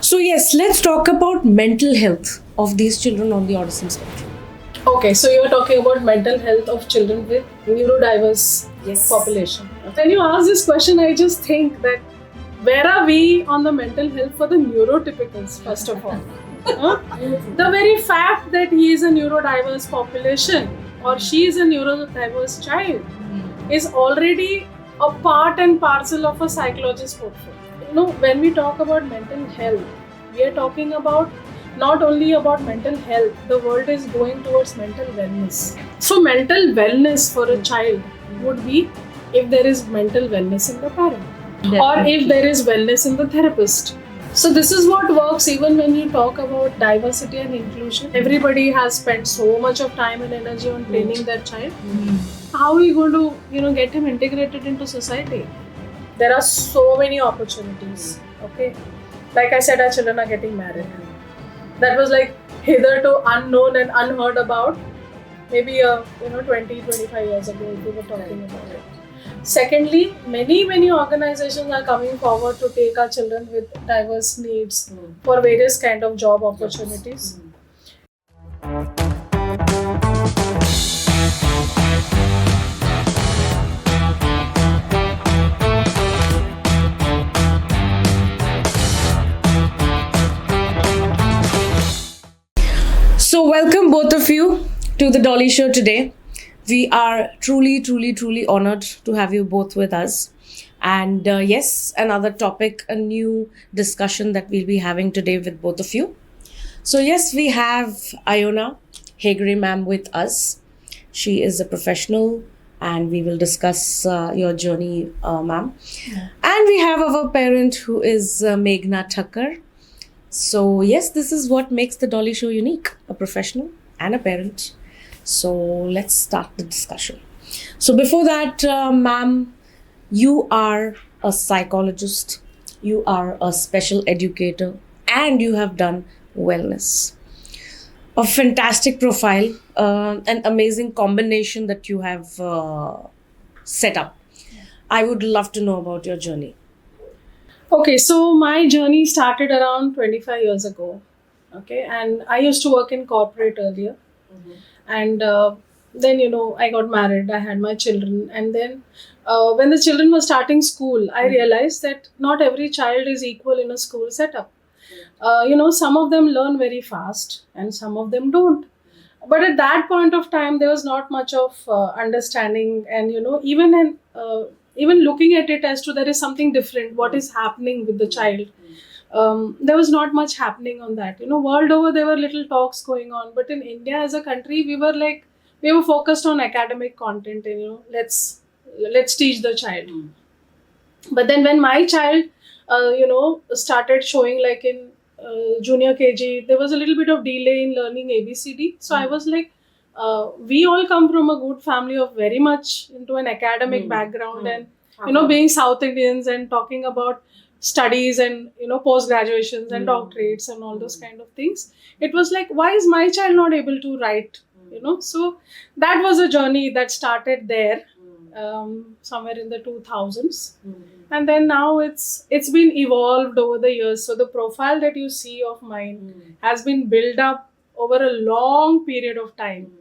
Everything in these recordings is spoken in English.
So yes, let's talk about mental health of these children on the autism spectrum. Okay, so you're talking about mental health of children with neurodiverse population. When you ask this question, I just think that where are we on the mental health for the neurotypicals, first of all? Huh? The very fact that he is a neurodiverse population or she is a neurodiverse child is already a part and parcel of a psychologist's portfolio. When we talk about mental health, we are talking about not only about mental health, the world is going towards mental wellness. So mental wellness for a child would be if there is mental wellness in the parent or if there is wellness in the therapist. So this is what works even when you talk about diversity and inclusion. Everybody has spent so much of time and energy on training their child. How are you going to, get him integrated into society? There are so many opportunities. Okay, like I said, our children are getting married. That was like hitherto unknown and unheard about. Maybe 20, 25 years ago, we were talking about it. Secondly, many organizations are coming forward to take our children with diverse needs for various kind of job opportunities. So welcome both of you to the Dolly Show today. We are truly honored to have you both with us. And yes, another topic, a new discussion that we'll be having today with both of you. So yes, we have Iona Hegre ma'am with us. She is a professional and we will discuss your journey, ma'am. Yeah. And we have our parent who is Meghna Thakkar. So yes, this is what makes the Dolly Show unique, a professional and a parent. So let's start the discussion. So before that, ma'am, you are a psychologist, you are a special educator, and you have done wellness. A fantastic profile, an amazing combination that you have set up. I would love to know about your journey. Okay, so my journey started around 25 years ago. Okay, and I used to work in corporate earlier. And then, I got married, I had my children. And then when the children were starting school, I realized that not every child is equal in a school setup. Some of them learn very fast and some of them don't. But at that point of time, there was not much of understanding, and even looking at it as to there is something different, what is happening with the child. There was not much happening on that. World over there were little talks going on, but in India as a country, we were focused on academic content, and let's teach the child. But then when my child started showing, like in junior KG, there was a little bit of delay in learning ABCD. So I was like, we all come from a good family of very much into an academic background, and being South Indians and talking about studies and post graduations and doctorates and all those kind of things. It was like, why is my child not able to write? So that was a journey that started there. Somewhere in the 2000s, and then now it's been evolved over the years. So the profile that you see of mine has been built up over a long period of time.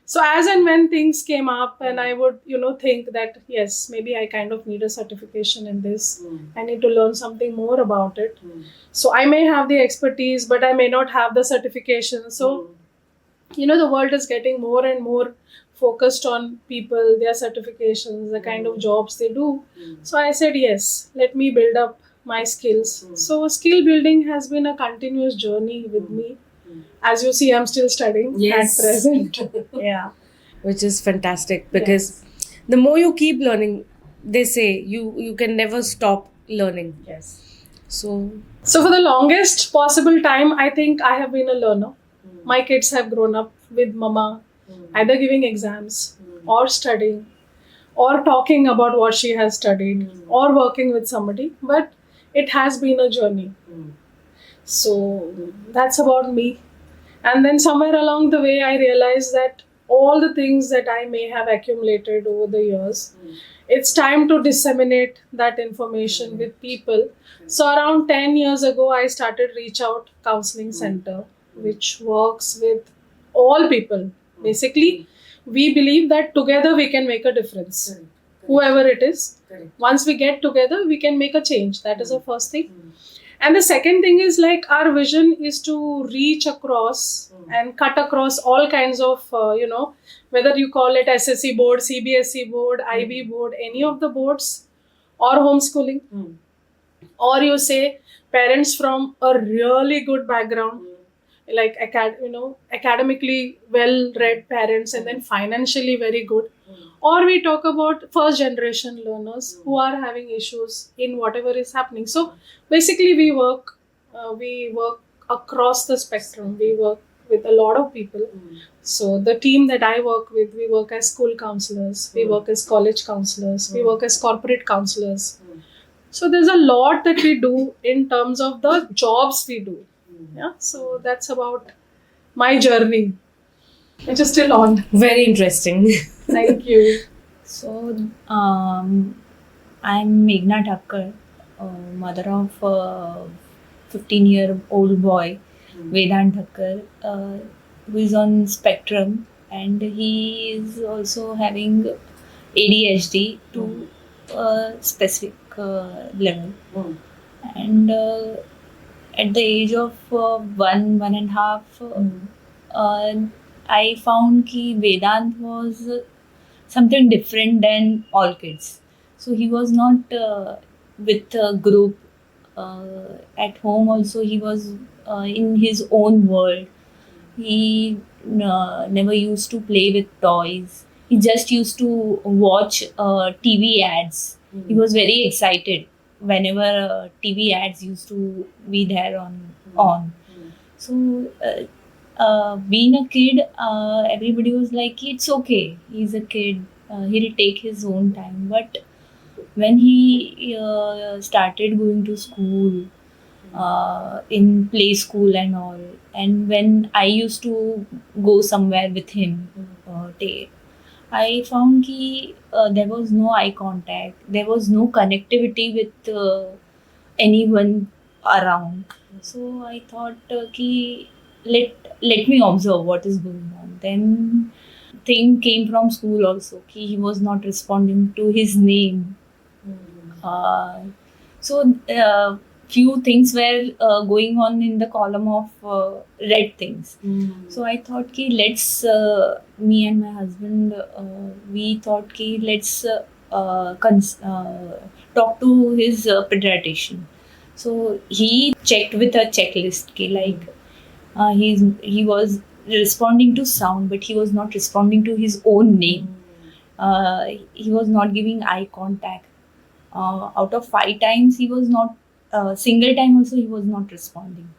So as and when things came up, and I would think that yes, maybe I kind of need a certification in this. I need to learn something more about it. So I may have the expertise, but I may not have the certification. So the world is getting more and more focused on people, their certifications, the kind of jobs they do. So I said, yes, let me build up my skills. So skill building has been a continuous journey with me. As you see, I'm still studying at present. Yeah. Which is fantastic, because the more you keep learning, they say you can never stop learning. Yes. So for the longest possible time, I think I have been a learner. My kids have grown up with mama, either giving exams or studying or talking about what she has studied or working with somebody. But it has been a journey. So that's about me. And then somewhere along the way, I realized that all the things that I may have accumulated over the years, it's time to disseminate that information with people. So around 10 years ago, I started Reach Out Counseling Center, which works with all people. Basically, we believe that together we can make a difference. Whoever it is, once we get together, we can make a change. That is the first thing. And the second thing is like our vision is to reach across and cut across all kinds of, whether you call it SSC board, CBSE board, IB board, any of the boards, or homeschooling, or you say parents from a really good background, like academically well read parents, and then financially very good, or we talk about first generation learners who are having issues in whatever is happening. So basically we work across the spectrum. We work with a lot of people. So the team that I work with, we work as school counselors, we work as college counselors, we work as corporate counselors. So there's a lot that we do in terms of the jobs we do. Yeah, so that's about my journey, which is still on. Very interesting. Thank you. So, I'm Meghna Thakkar, mother of a 15-year-old boy, Vedant Thakkar, who is on spectrum, and he is also having ADHD to a specific level. And at the age of 1.5, I found कि Vedant was something different than all kids. So he was not with a group. At home also he was in his own world. He never used to play with toys. He just used to watch TV ads. He was very excited whenever TV ads used to be there on. So being a kid, everybody was like, it's okay, he's a kid, he'll take his own time. But when he started going to school, in play school and all, and when I used to go somewhere with him, I found there was no eye contact, there was no connectivity with anyone around. So I thought let me observe what is going on. Then thing came from school also. He was not responding to his name. So few things were going on in the column of red things. So I thought let's me and my husband we thought let's talk to his pediatrician. So he checked with a checklist he was responding to sound, but he was not responding to his own name. He was not giving eye contact. Out of 5 times, he was not. Single time also he was not responding.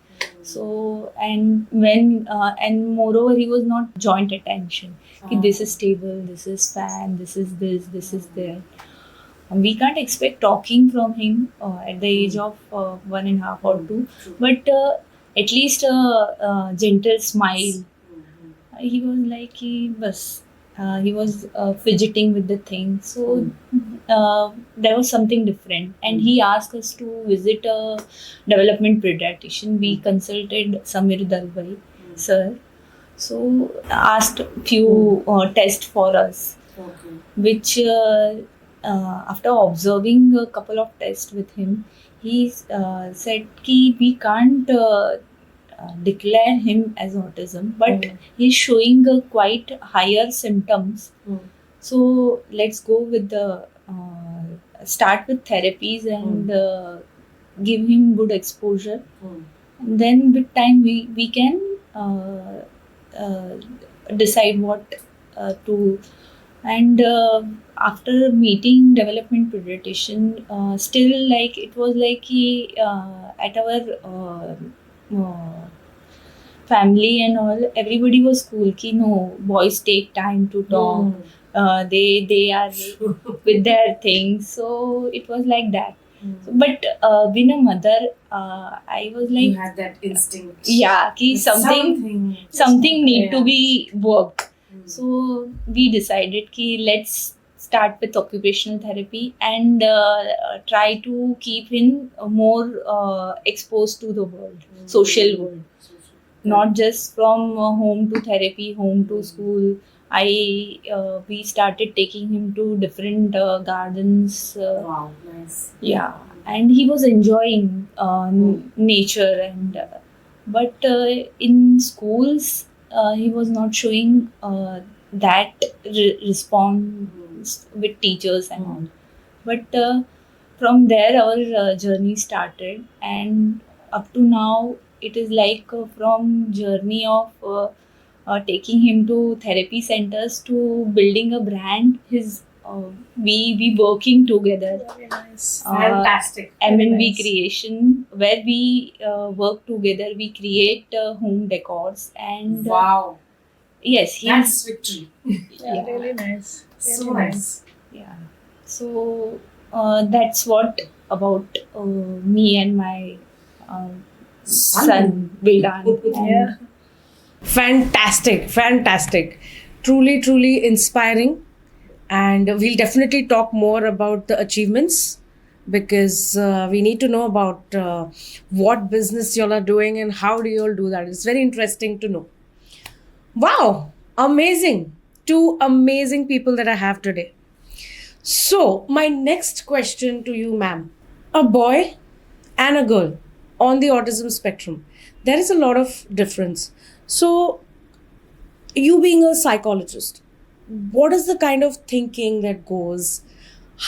So and moreover he was not joint attention. This is table, this is fan, this is there. We can't expect talking from him at the age of 1.5 or 2, but at least a gentle smile. He was like he was fidgeting with the thing. So there was something different, and he asked us to visit a development pediatrician. We consulted Samir Dalbai sir. So asked few tests for us, which after observing a couple of tests with him, he said we can't declare him as autism, but he's showing quite higher symptoms. So let's go with the start with therapies and give him good exposure. And then with time we can decide what to. And after meeting development pediatrician, still it was at our family and all, everybody was cool no, boys take time to talk. They are with their things. So it was like that. But being a mother, I was like, You had that instinct. yeah, something need to be worked. So we decided let's start with occupational therapy and try to keep him more exposed to the world, social world, not just from home to therapy, home to school. We started taking him to different gardens. Wow, nice. Yeah, and he was enjoying nature but in schools he was not showing that response with teachers and all. But from there our journey started, and up to now it is like from journey of taking him to therapy centers to building a brand. His we working together. Very nice. Fantastic. MNB nice. Creation, where we work together. We create home decors and Wow, yes, that's victory. Yeah, really nice. So Really nice. yeah. So that's what about me and my son Vedant. And Yeah. Fantastic, fantastic. Truly, truly inspiring. And we'll definitely talk more about the achievements because we need to know about what business y'all are doing and how do you all do that. It's very interesting to know. Wow, amazing. Two amazing people that I have today. So, my next question to you, ma'am. A boy and a girl on the autism spectrum, there is a lot of difference. So, you being a psychologist, what is the kind of thinking that goes?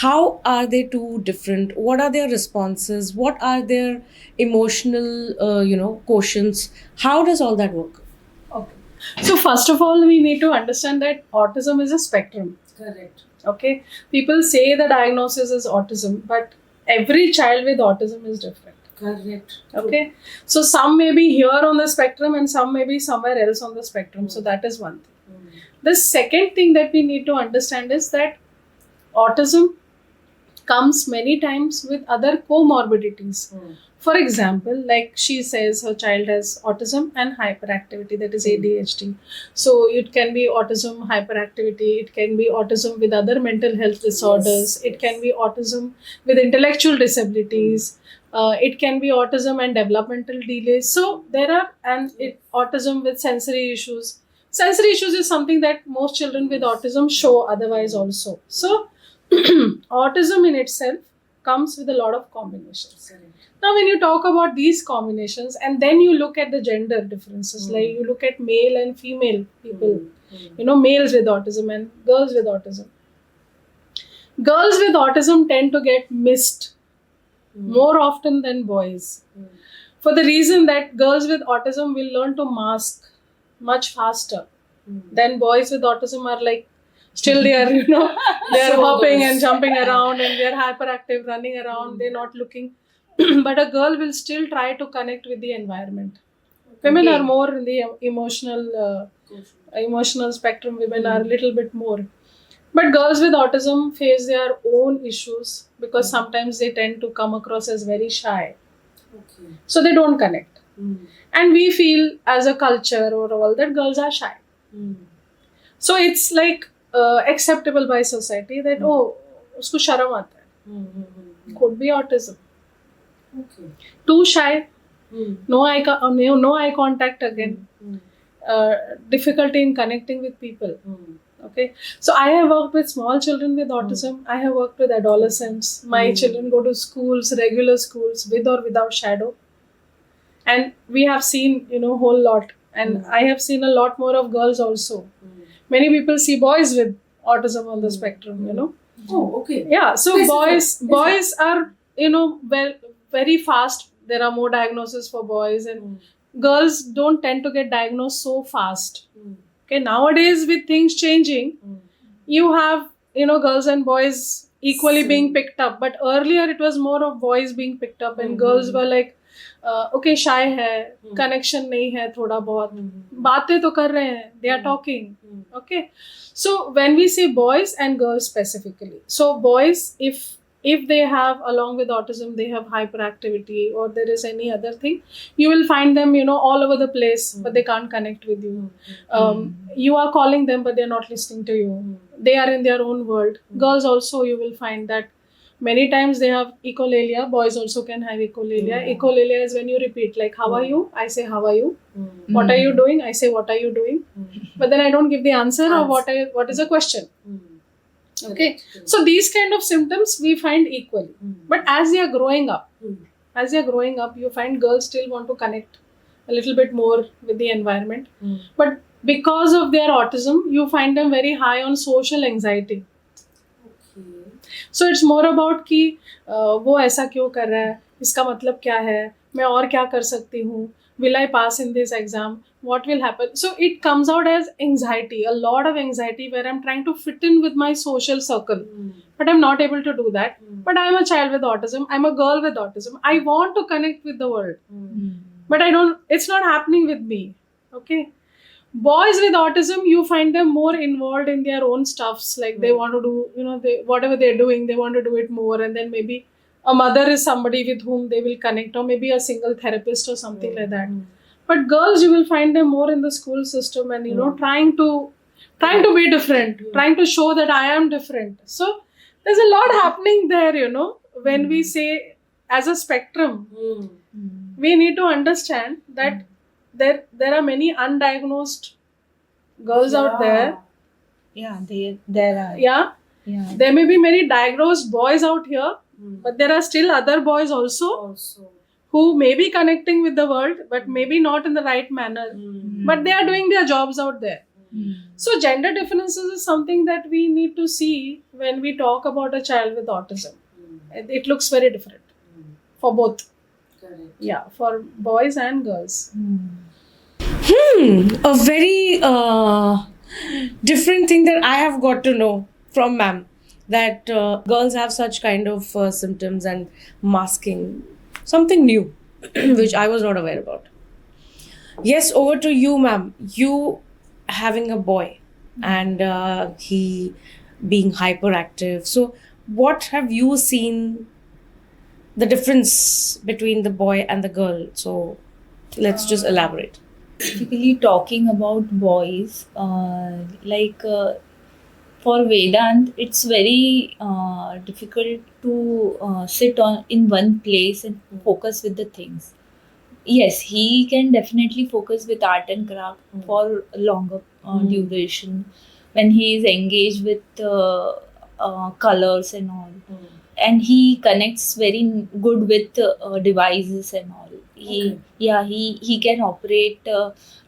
How are they two different? What are their responses? What are their emotional, quotients? How does all that work? Okay. So first of all, we need to understand that autism is a spectrum. Correct. Okay. People say the diagnosis is autism, but every child with autism is different. Correct. Okay. So some may be here on the spectrum and some may be somewhere else on the spectrum. So that is one thing. The second thing that we need to understand is that autism comes many times with other comorbidities. For example, like she says her child has autism and hyperactivity, that is ADHD. So it can be autism, hyperactivity, it can be autism with other mental health disorders, it can be autism with intellectual disabilities, it can be autism and developmental delays. So there are, autism with sensory issues. Sensory issues is something that most children with autism show otherwise also. So autism in itself comes with a lot of combinations. Now, when you talk about these combinations and then you look at the gender differences, like you look at male and female people, males with autism and girls with autism. Girls with autism tend to get missed more often than boys. For the reason that girls with autism will learn to mask much faster than boys with autism are like still they are they are hopping and jumping around and they are hyperactive, running around, they're not looking. But a girl will still try to connect with the environment. Women are more in the emotional spectrum. Women are a little bit more. But girls with autism face their own issues because sometimes they tend to come across as very shy. So they don't connect. And we feel as a culture or all that girls are shy. So it's like acceptable by society that, usko sharam aata hai. Could be autism. Too shy. No eye contact again. Difficulty in connecting with people. Okay. So I have worked with small children with autism. I have worked with adolescents. My children go to schools, regular schools, with or without shadow. And we have seen, whole lot. And I have seen a lot more of girls also. Many people see boys with autism on the spectrum, Oh, okay. Yeah, so boys are, very fast. There are more diagnoses for boys and girls don't tend to get diagnosed so fast. Okay, nowadays with things changing, you have, girls and boys equally being picked up. But earlier it was more of boys being picked up and girls were like, okay, shy hai, connection nahi hai thoda bahut, baatein to kar rahe hain, they are talking. Okay, so when we say boys and girls specifically, so boys, if if they have, along with autism, they have hyperactivity or there is any other thing, you will find them, all over the place, but they can't connect with you. You are calling them, but they're not listening to you. They are in their own world. Girls also, you will find that many times they have echolalia. Boys also can have echolalia. Echolalia is when you repeat, like, how are you? I say, how are you? What are you doing? I say, what are you doing? But then I don't give the answer, or what is the question. Okay, so these kind of symptoms we find equally. But as they are growing up, you find girls still want to connect a little bit more with the environment. But because of their autism, you find them very high on social anxiety. So it's more about कि वो ऐसा क्यों कर रहा है, इसका मतलब क्या है, मैं और क्या कर सकती हूँ, will I pass in this exam, what will happen. So it comes out as anxiety, a lot of anxiety, where I'm trying to fit in with my social circle, but I'm not able to do that. But I'm a child with autism, I'm a girl with autism, I want to connect with the world, but it's not happening with me. Okay, boys with autism, you find them more involved in their own stuffs, like they want to do, whatever they're doing, they want to do it more. And then maybe a mother is somebody with whom they will connect, or maybe a single therapist or something like that. But girls, you will find them more in the school system, and trying to be different, trying to show that I am different. So there's a lot happening there. When we say as a spectrum, we need to understand that there are many undiagnosed girls out there. Yeah, there are. Yeah, there may be many diagnosed boys out here, but there are still other boys also who may be connecting with the world, but maybe not in the right manner. But they are doing their jobs out there. So gender differences is something that we need to see when we talk about a child with autism. It looks very different for both. Yeah, for boys and girls. A very different thing that I have got to know from ma'am, that girls have such kind of symptoms and masking. Something new, which I was not aware about. Yes, over to you, ma'am. You having a boy and he being hyperactive. So, what have you seen the difference between the boy and the girl? So, let's just elaborate. Typically talking about boys, for Vedant, it's very difficult to sit in one place and focus with the things. Yes, he can definitely focus with art and craft for a longer duration when he is engaged with colors and all. And he connects very good with devices and all. He can operate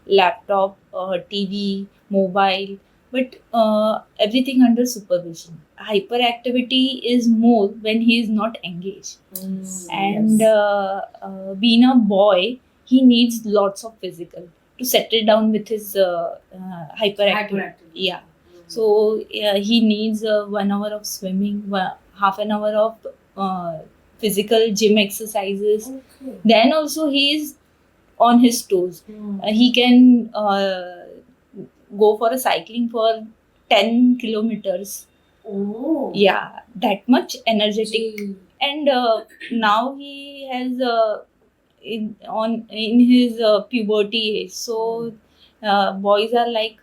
laptop, TV, mobile, but everything under supervision. Hyperactivity is more when he is not engaged. And being a boy, he needs lots of physical to settle down with his hyperactivity. Yeah. So he needs 1 hour of swimming, half an hour of physical gym exercises. Then also he is on his toes. He can go for a cycling for 10 kilometers. Yeah, that much energetic. And now he has in his puberty age. So boys are like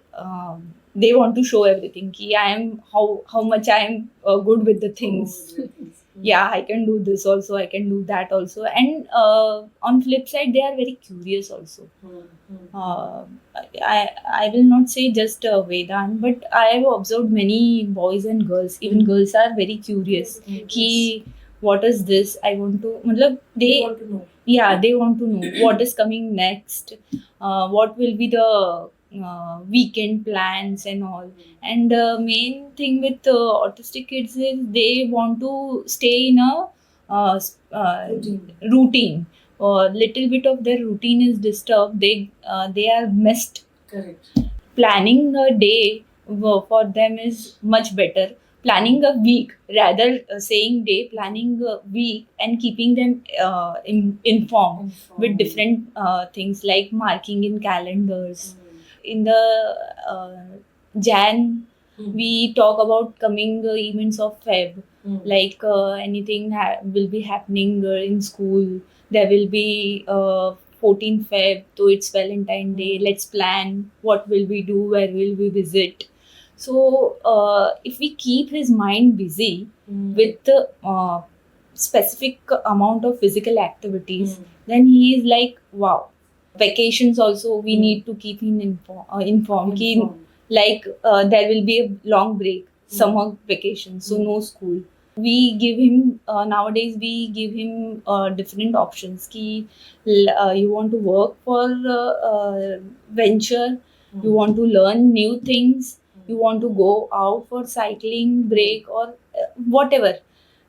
they want to show everything. Ki I am how much I am good with the things. Yeah, I can do this also, I can do that also. And on flip side, they are very curious also. I will not say just Vedant, but I have observed many boys and girls. Even girls are very curious. Ki what is this? I want to. They want to know. Yeah, they want to know what is coming next. What will be the weekend plans and all. And the main thing with autistic kids is they want to stay in a routine. Little bit of their routine is disturbed. They are missed. Correct. Planning a day for them is much better. Planning a week rather saying day, planning a week and keeping them informed with different things like marking in calendars. In the Jan, we talk about coming events of Feb. Like anything will be happening in school. There will be 14th Feb, so it's Valentine Day. Let's plan what will we do, where will we visit. So if we keep his mind busy with the specific amount of physical activities, then he is like, wow. Vacations also we need to keep him informed. Like there will be a long break, summer vacation, so no school. We give him nowadays we give him different options ki you want to work for venture, you want to learn new things, you want to go out for cycling break or whatever.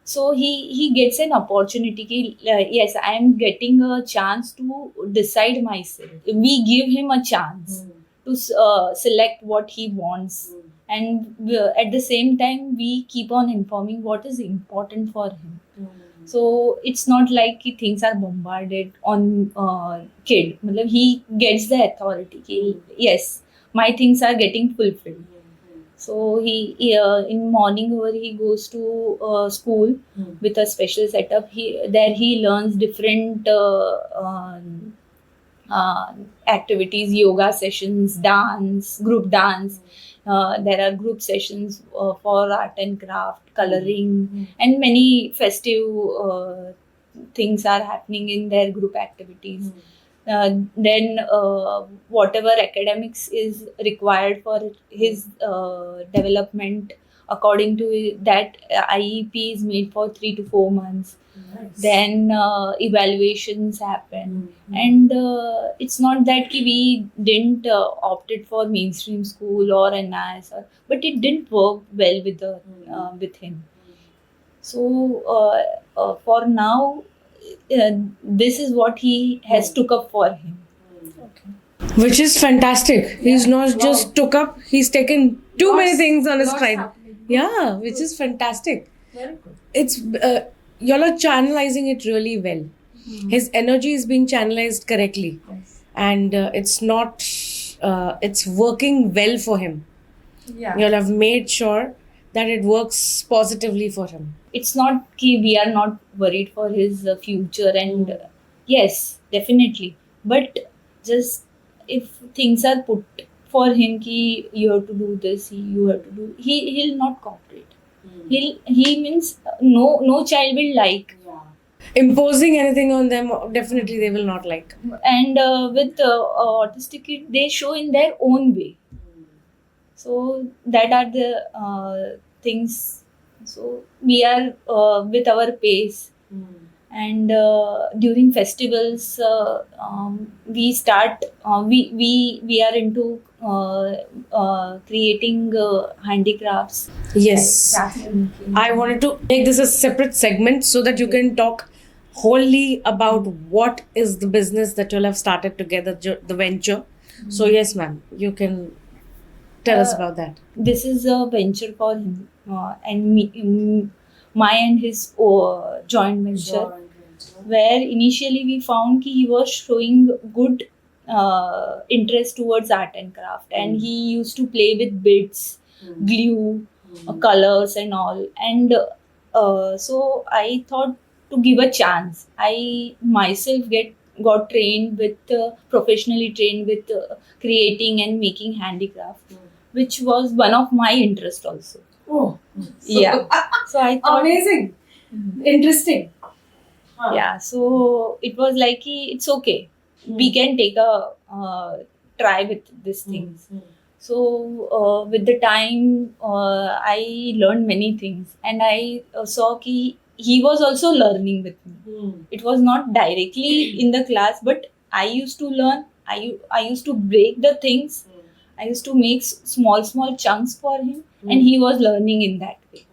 So he gets an opportunity ki, yes, I am getting a chance to decide myself. We give him a chance to select what he wants, and at the same time we keep on informing what is important for him. So it's not like कि things are bombarded on kid. मतलब he gets the authority कि yes, my things are getting fulfilled. So he in morning hour he goes to school with a special setup. He learns different activities, yoga sessions, dance, group dance. There are group sessions for art and craft, coloring, and many festive things are happening in their group activities. Then whatever academics is required for his development, according to that IEP is made for 3 to 4 months. Then evaluations happen, and it's not that ki we didn't opted for mainstream school or NIS, but it didn't work well with him. So for now, this is what he has took up for him. Which is fantastic. He's not just took up, he's taken too many things on his plate. Yeah, which is fantastic. Very good. It's y'all are channelizing it really well. His energy is being channelized correctly, and it's not. It's working well for him. Yeah. Y'all have made sure that it works positively for him. It's not ki we are not worried for his future, and yes, definitely. But just if things are put for him ki you have to do this, you have to do, he'll not cooperate. He means no child will like. Imposing anything on them, definitely they will not like. And with autistic kid, they show in their own way. So that are the things. So we are with our pace, and during festivals we start. We are into creating handicrafts. Yes. I wanted to make this a separate segment so that you can talk wholly about what is the business that you'll have started together, the venture. So yes, ma'am, you can tell us about that. This is a venture for him and me, my and his joint venture. Where initially we found he was showing good interest towards art and craft, and he used to play with bits, glue, colors and all. And so I thought to give a chance. I myself got trained with professionally trained with creating and making handicraft, which was one of my interest also. Oh, Yeah. So I thought amazing. Interesting. yeah, so it was like it's okay, we can take a try with these things. So with the time I learned many things, and I saw he was also learning with me. It was not directly in the class, but I used to learn. I used to break the things. I used to make small chunks for him, and he was learning in that way.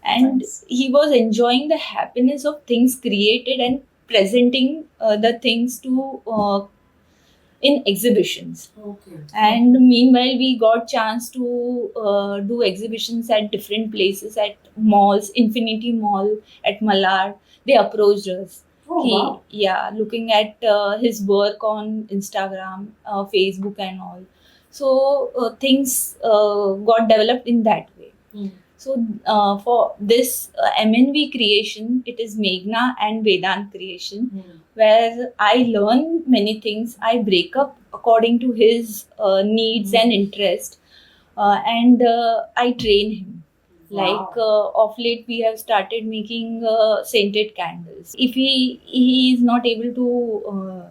And he was enjoying the happiness of things created and presenting the things to in exhibitions. Okay. And meanwhile we got chance to do exhibitions at different places, at malls, Infinity Mall at Malad. They approached us. Oh, wow. Yeah, looking at his work on Instagram, Facebook and all. So things got developed in that way. So for this MNV creation, it is Meghna and Vedant creation, where I learn many things. I break up according to his needs and interest, and I train him. Like of late, we have started making scented candles. If he is not able to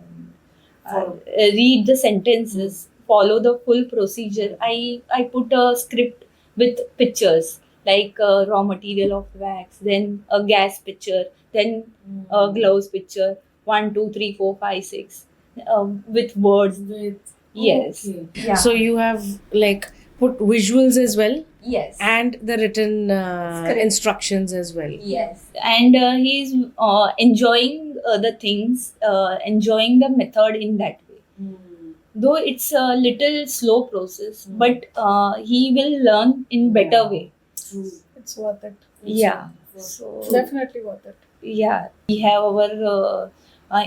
read the sentences, follow the full procedure, I put a script with pictures like raw material of wax, then a gas picture, then a gloves picture, 1, 2, 3, 4, 5, 6, with words. Yes. Okay. Yeah. So you have like put visuals as well Yes. and the written Correct. instructions as well. Yes, and he's enjoying the things, enjoying the method in that way. Though it's a little slow process, but he will learn in better way. It's worth it. Yeah. So Definitely worth it. yeah, we have our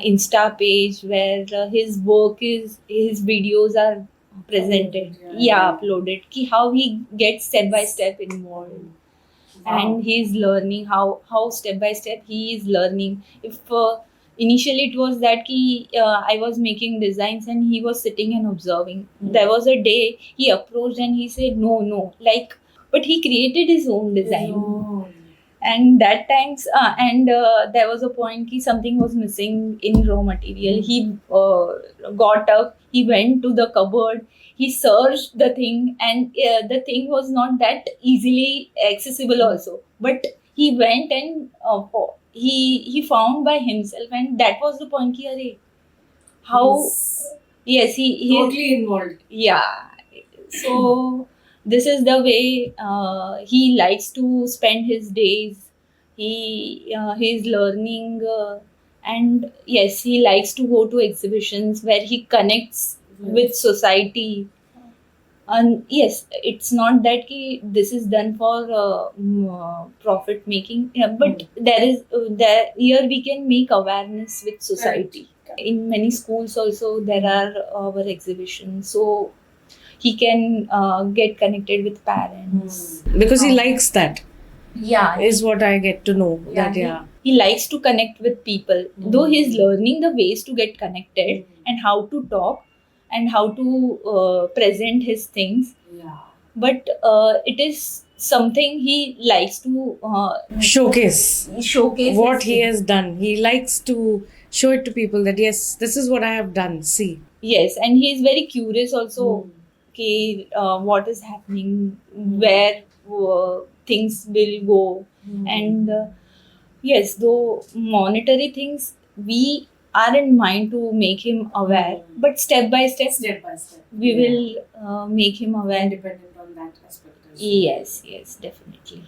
Insta page where his videos are presented. Yeah, uploaded. Ki how he gets step by step involved. And he's learning how step by step he is learning. If initially it was that I was making designs and he was sitting and observing. There was a day he approached and he said no, like, but he created his own design. And that times and there was a point ki something was missing in raw material. He got up, he went to the cupboard, he searched the thing, and the thing was not that easily accessible also, but he went and he found by himself, and that was the point ki arey, how yes he Totally involved. yeah. So this is the way he likes to spend his days. He's learning, and yes, he likes to go to exhibitions where he connects with society. And yes, it's not that this is done for profit making, but there is there here we can make awareness with society. In many schools also there are our exhibitions, so he can get connected with parents. Because he likes that, Yeah, is what I get to know. That yeah. he likes to connect with people. Though he's learning the ways to get connected and how to talk and how to present his things, but it is something he likes to Showcase showcase what his he things. has done. He likes to show it to people that yes, this is what I have done. See. Yes, and he is very curious also. What is happening, where things will go, and yes, though monetary things we are in mind to make him aware, but step by step Step by step. we will make him aware. Independent on that aspect as well. Yes, definitely.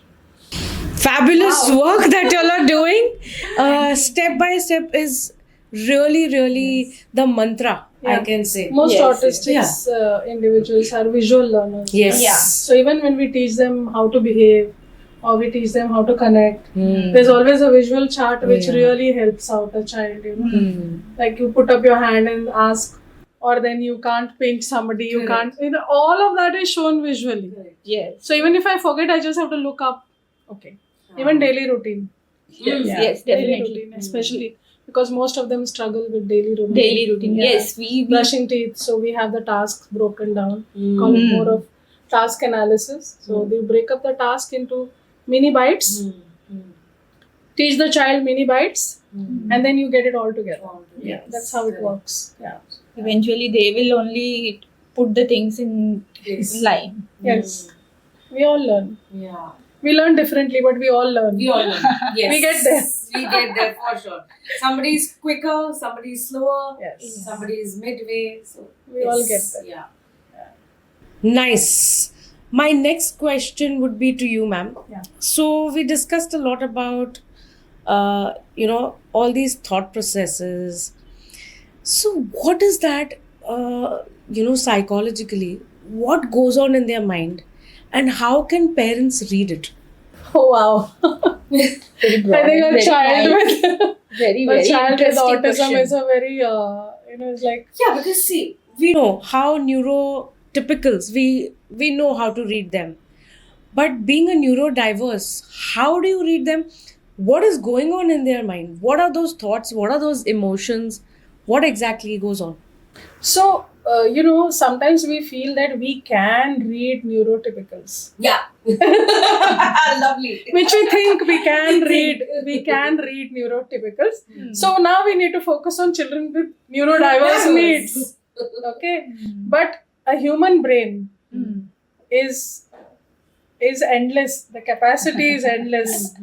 Fabulous work that y'all are doing. Step by step is really the mantra, I Yeah. can say. Most Yes, autistic individuals are visual learners. Yes. Yeah. So even when we teach them how to behave or we teach them how to connect, Hmm. there's always a visual chart which Yeah. really helps out a child, you know. Hmm. Like you put up your hand and ask, or then you can't pinch somebody, you Correct. can't, you know, all of that is shown visually. Yes. So even if I forget, I just have to look up. Okay. Even daily routine. Yes, Yeah. yes, Daily definitely. routine, especially because most of them struggle with daily routine. Daily routine. Yeah. Yes, we Brushing teeth, so we have the tasks broken down. Call it more of task analysis. So they break up the task into mini bites, teach the child mini bites, and then you get it all together. Yeah, that's how it works. Yeah. eventually they will only put the things in Yes. line. Yes. We all learn. Yeah. We learn differently, but we all learn. We all learn. Yes. We get there. We get there for sure. Somebody's quicker, somebody's slower, Yes. somebody's midway. So We all it's- get there. Yeah. Nice. My next question would be to you, ma'am. Yeah. So we discussed a lot about, all these thought processes. So what is that, psychologically, what goes on in their mind, and how can parents read it? Oh wow. Very broad I think and a child nice. with very a child with interesting autism question. is a very it's like Yeah, because see, We know how neurotypicals, we know how to read them. But being a neurodiverse, how do you read them? What is going on in their mind? What are those thoughts? What are those emotions? What exactly goes on? So, sometimes we feel that we can read neurotypicals, Yeah. Lovely. which we think we can read. We can read neurotypicals. So now we need to focus on children with neurodiverse needs. Okay, but a human brain is endless. The capacity is endless.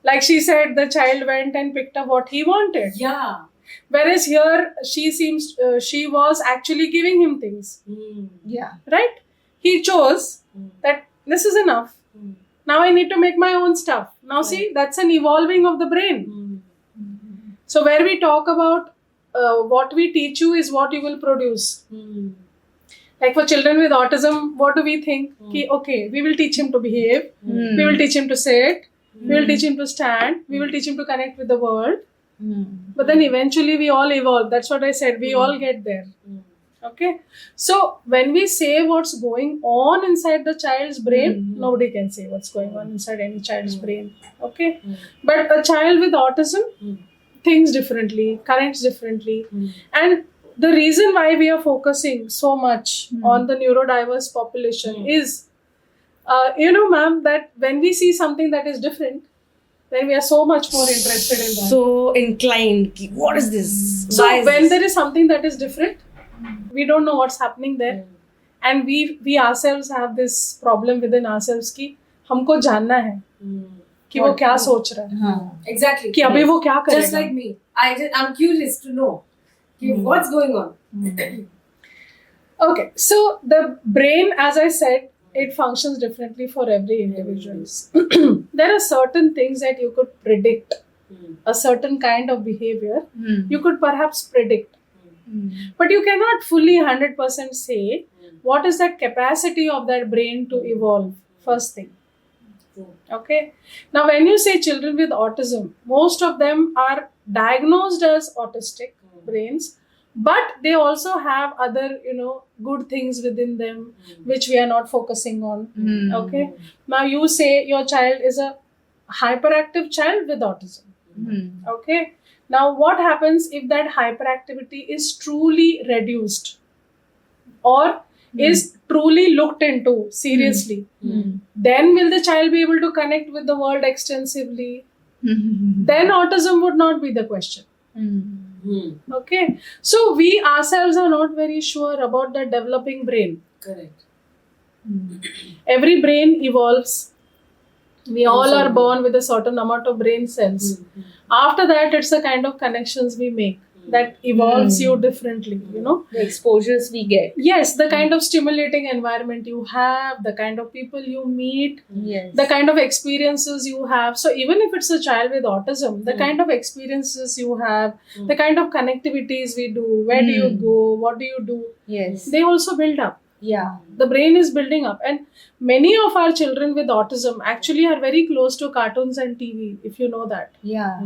Like she said, the child went and picked up what he wanted. Yeah. Whereas here, she was actually giving him things, Yeah. right? He chose that this is enough. Now I need to make my own stuff. Now see, that's an evolving of the brain. So where we talk about what we teach you is what you will produce. Like for children with autism, what do we think? Okay, we will teach him to behave. We will teach him to sit. We will teach him to stand. We will teach him to connect with the world. But then eventually we all evolve. That's what I said. We all get there. Okay. So when we say what's going on inside the child's brain, nobody can say what's going on inside any child's brain. Okay. But a child with autism thinks differently, connects differently. And the reason why we are focusing so much on the neurodiverse population is, ma'am, that when we see something that is different, then we are so much more interested in that. So inclined. ki, What is this? So Why is when this? there is something that is different, we don't know what's happening there, and we ourselves have this problem within ourselves कि हमको जानना है कि वो क्या सोच रहा है, Exactly. कि अभी वो क्या Just करेगा. like me. I'm curious to know what's going on. Okay, so the brain, as I said, it functions differently for every individual. There are certain things that you could predict, a certain kind of behavior you could perhaps predict, but you cannot fully 100% say what is that capacity of that brain to evolve. First thing. Okay. Now, when you say children with autism, most of them are diagnosed as autistic brains, but they also have other, good things within them which we are not focusing on. Okay. Now, you say your child is a hyperactive child with autism. Okay. Now, what happens if that hyperactivity is truly reduced or is truly looked into seriously? Then will the child be able to connect with the world extensively? Then autism would not be the question. Okay. So we ourselves are not very sure about the developing brain. Correct. Every brain evolves. We all are born with a certain amount of brain cells. After that, it's the kind of connections we make that evolves you differently, The exposures we get. Yes, the kind of stimulating environment you have, the kind of people you meet, Yes. the kind of experiences you have. So even if it's a child with autism, the kind of experiences you have, the kind of connectivities we do, where do you go, what do you do, Yes. they also build up. Yeah. The brain is building up. And many of our children with autism actually are very close to cartoons and TV, if you know that. Yeah.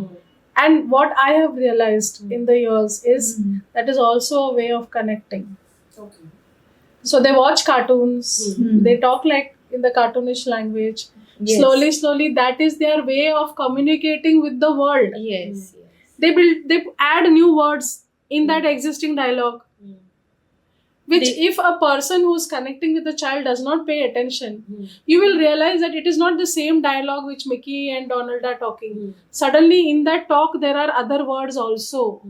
And what I have realized in the years is that is also a way of connecting. Okay. So they watch cartoons, they talk like in the cartoonish language. Yes. Slowly, that is their way of communicating with the world. Yes. They add new words in that existing dialogue. Which if a person who's connecting with the child does not pay attention, you will realize that it is not the same dialogue which Mickey and Donald are talking. Suddenly in that talk there are other words also.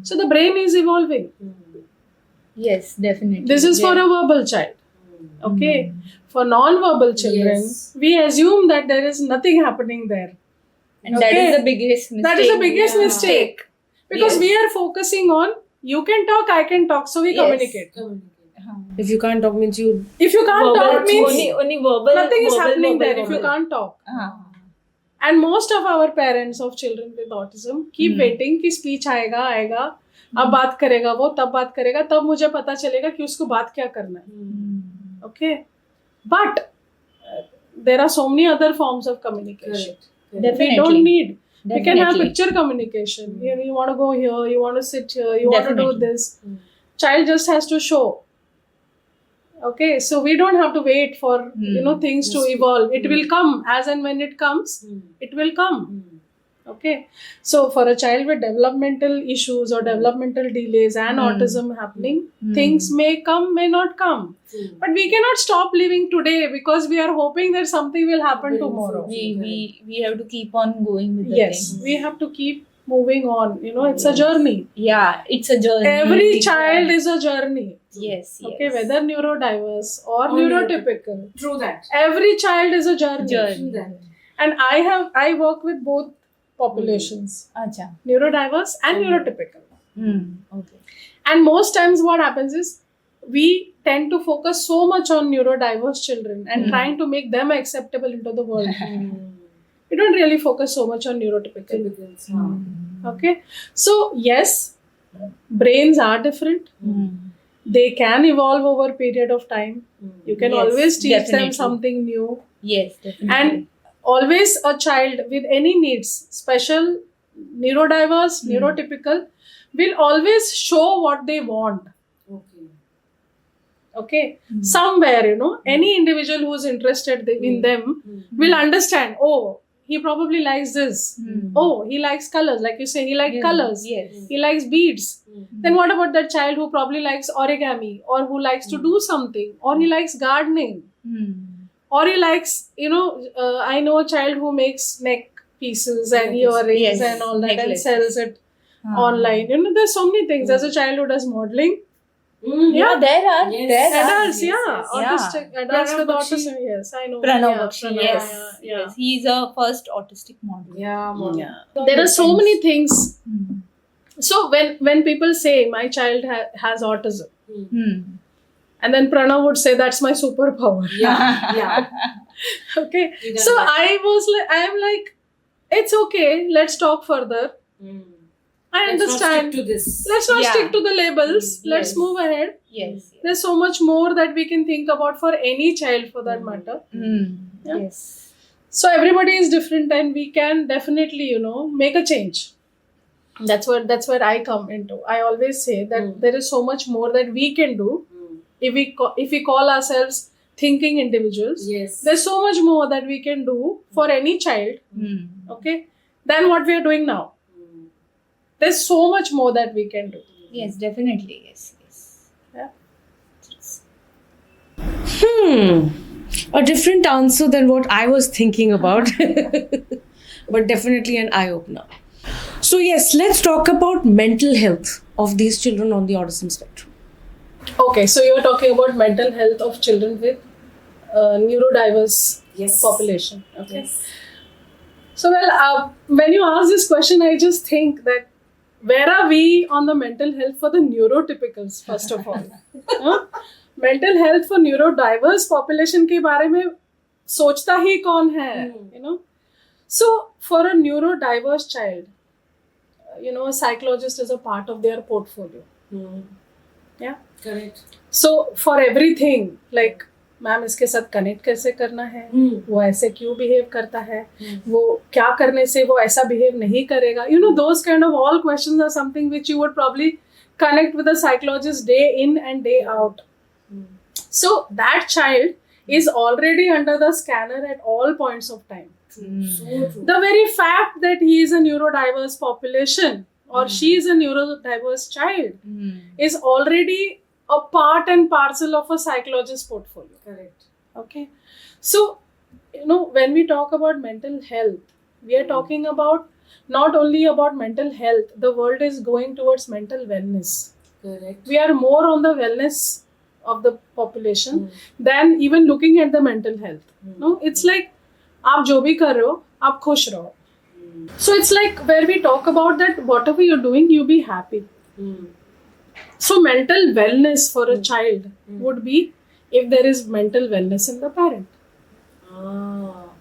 So the brain is evolving. Yes, definitely. This is for a verbal child. Okay. For non-verbal children, Yes. we assume that there is nothing happening there. And that Okay. is the biggest mistake. That is the biggest Yeah. mistake. Because we are focusing on you can talk, I can talk, so we Yes. communicate. If you can't talk means you. If you can't talk means only verbal. nothing is verbal, happening verbal, there if you verbal. can't talk. हाँ. And most of our parents of children with autism keep waiting कि speech आएगा अब बात करेगा वो तब बात करेगा तब मुझे पता चलेगा कि उसको बात क्या करना है. Okay, but there are so many other forms of communication. Definitely. We don't need. We can have Definitely. picture communication. You want to go here, you want to sit here, you want to do Definitely. this. Child just has to show. Okay, so we don't have to wait for things to Yes. evolve. It will come as and when it comes. It will come. Okay, so for a child with developmental issues or developmental delays and autism happening, things may come, may not come. But we cannot stop living today because we are hoping that something will happen tomorrow. We have to keep on going with the Yes, thing. we have to keep moving on. It's a journey. Yeah, it's a journey. Every child is a journey. Yes. Okay, whether neurodiverse or neurotypical, True that. every child is a journey. Journey. True that. And I work with both populations, Acha. neurodiverse and neurotypical. Okay. And most times what happens is we tend to focus so much on neurodiverse children and trying to make them acceptable into the world. We don't really focus so much on neurotypical. Typicals. Okay, so yes, brains are different. They can evolve over a period of time. You can Yes, always teach them definitely. something new. Yes, definitely. And always a child with any needs, special, neurodiverse, neurotypical, will always show what they want. Okay. Okay, somewhere, any individual who's interested in them will understand, oh, he probably likes this. Oh, he likes colors. Like you say, he likes colors. Yes. He likes beads. Then what about that child who probably likes origami or who likes to do something or he likes gardening or he likes, I know a child who makes neck pieces and earrings Yes. and all that Necklaces. and sells it online. There's so many things. There's a child who does modeling. Yeah, there are. Yes. There are. Adults, yes, yeah. yes. Autistic, adults Pranav with Bakshi. autism. Yes, I know. Pranav Yeah, Bakshi, Pranav, yes. yeah. Yes. He's a first autistic model. Yeah. Mom. There are so many things. Hmm. So when people say my child has autism, Hmm. and then Pranav would say that's my superpower. Yeah. Yeah. Okay. He does So that. I am like, it's okay. Let's talk further. I Let's not understand. stick to this. Let's not Yeah. stick to the labels. Let's Yes. move ahead. Yes. There's so much more that we can think about for any child, for that matter. Yeah. Yes. So everybody is different, and we can definitely, make a change. That's where I come into. I always say that there is so much more that we can do if we call ourselves thinking individuals. Yes. There's so much more that we can do for any child, okay, than what we are doing now. There's so much more that we can do. Yes, definitely. Yes. Yeah. A different answer than what I was thinking about, but definitely an eye opener. So, yes, let's talk about mental health of these children on the autism spectrum. Okay, so you're talking about mental health of children with neurodiverse Yes. population. Okay. Yes. So, when you ask this question, I just think that where are we on the mental health for the neurotypicals, first of all? Huh? Mental health for neurodiverse population के बारे में सोचता ही कौन है? So, for a neurodiverse child, a psychologist is a part of their portfolio. Yeah. Correct. So, for everything, like, ma'am इसके साथ connect कैसे करना है, वो ऐसे क्यों बिहेव करता है, वो क्या करने से वो ऐसा बिहेव नहीं करेगा, those kind of all questions are something which you would probably connect with a psychologist day in and day out. So that child is already under the scanner at all points of time. So true. The very fact that he is a neurodiverse population or she is a neurodiverse child is already a part and parcel of a psychologist's portfolio. Correct. Okay. So, when we talk about mental health, we are talking about not only about mental health, the world is going towards mental wellness. Correct. We are more on the wellness of the population than even looking at the mental health. No, it's like आप जो भी कर रहे हो, आप खुश रहो. So it's like where we talk about that whatever you're doing, you be happy. So mental wellness for a child would be if there is mental wellness in the parent, or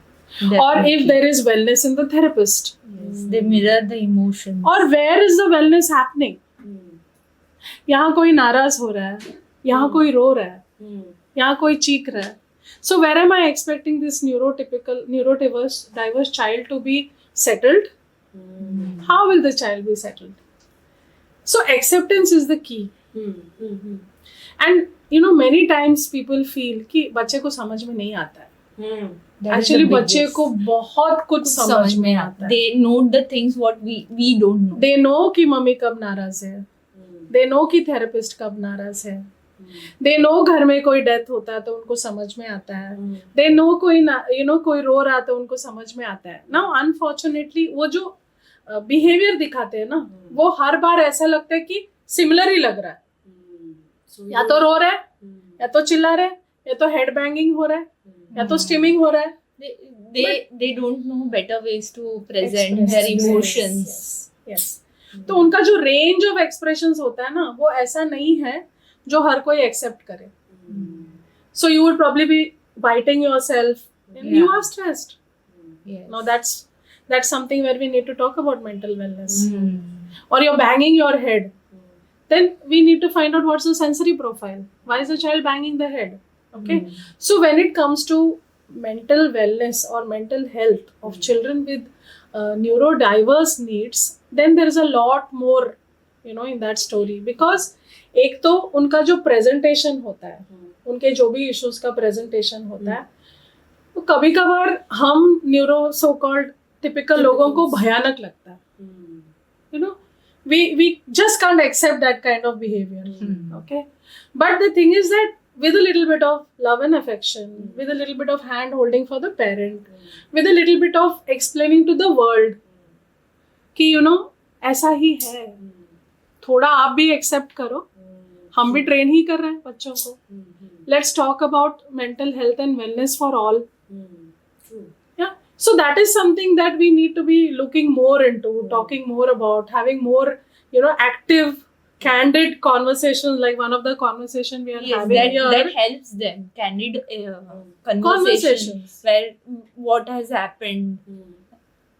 if there is wellness in the therapist, Yes, they mirror the emotions. or where is the wellness happening? यहाँ कोई नाराज हो रहा है, यहाँ कोई रो रहा है, यहाँ कोई चीख रहा है. So where am I expecting this neurodiverse child to be settled? How will the child be settled? So acceptance is the key. And many times people feel कि बच्चे को समझ में नहीं आता है. That is the Actually, biggest. बच्चे को बहुत कुछ समझ में आता है. They know the things what we don't know. They know कि मम्मी कब नाराज है. They know कि थेरेपिस्ट कब नाराज है. They know घर में कोई डेथ होता है तो उनको समझ में आता है. They know कोई रो रहा तो उनको समझ में आता है. Now unfortunately वो जो बिहेवियर दिखाते हैं ना, वो हर बार ऐसा लगता है कि सिमिलर ही लग रहा है. या तो रो रहा है, या तो चिल्ला रहा है, या तो हेड बैंगिंग हो रहा है, या तो स्टिमिंग हो रहा है. They don't know better ways to present their emotions. Yes. तो उनका जो रेंज ऑफ एक्सप्रेशंस होता है ना, वो ऐसा नहीं है जो हर कोई एक्सेप्ट करे. So you would probably be biting yourself. And you are stressed. Yes. Now that's something where we need to talk about mental wellness. Or you're banging your head. Then we need to find out what's the sensory profile. Why is the child banging the head? Okay. So when it comes to mental wellness or mental health of children with neurodiverse needs, then there is a lot more, in that story. Because एक तो उनका जो presentation होता है, उनके जो भी issues का presentation होता है, तो कभी कभार हम न्यूरो so called typical लोगों को भयानक लगता है. We just can't accept that kind of behavior. Okay. But the thing is that with a little bit of love and affection, with a little bit of hand holding for the parent, with a little bit of explaining to the world कि ऐसा ही है, थोड़ा आप भी accept करो, हम भी train ही कर रहे हैं बच्चों को. Let's talk about mental health and wellness for all. Yeah. So that is something that we need to be looking more into, talking more about, having more, active, candid conversations like one of the conversation we are having here. That helps them. Candid conversations where what has happened.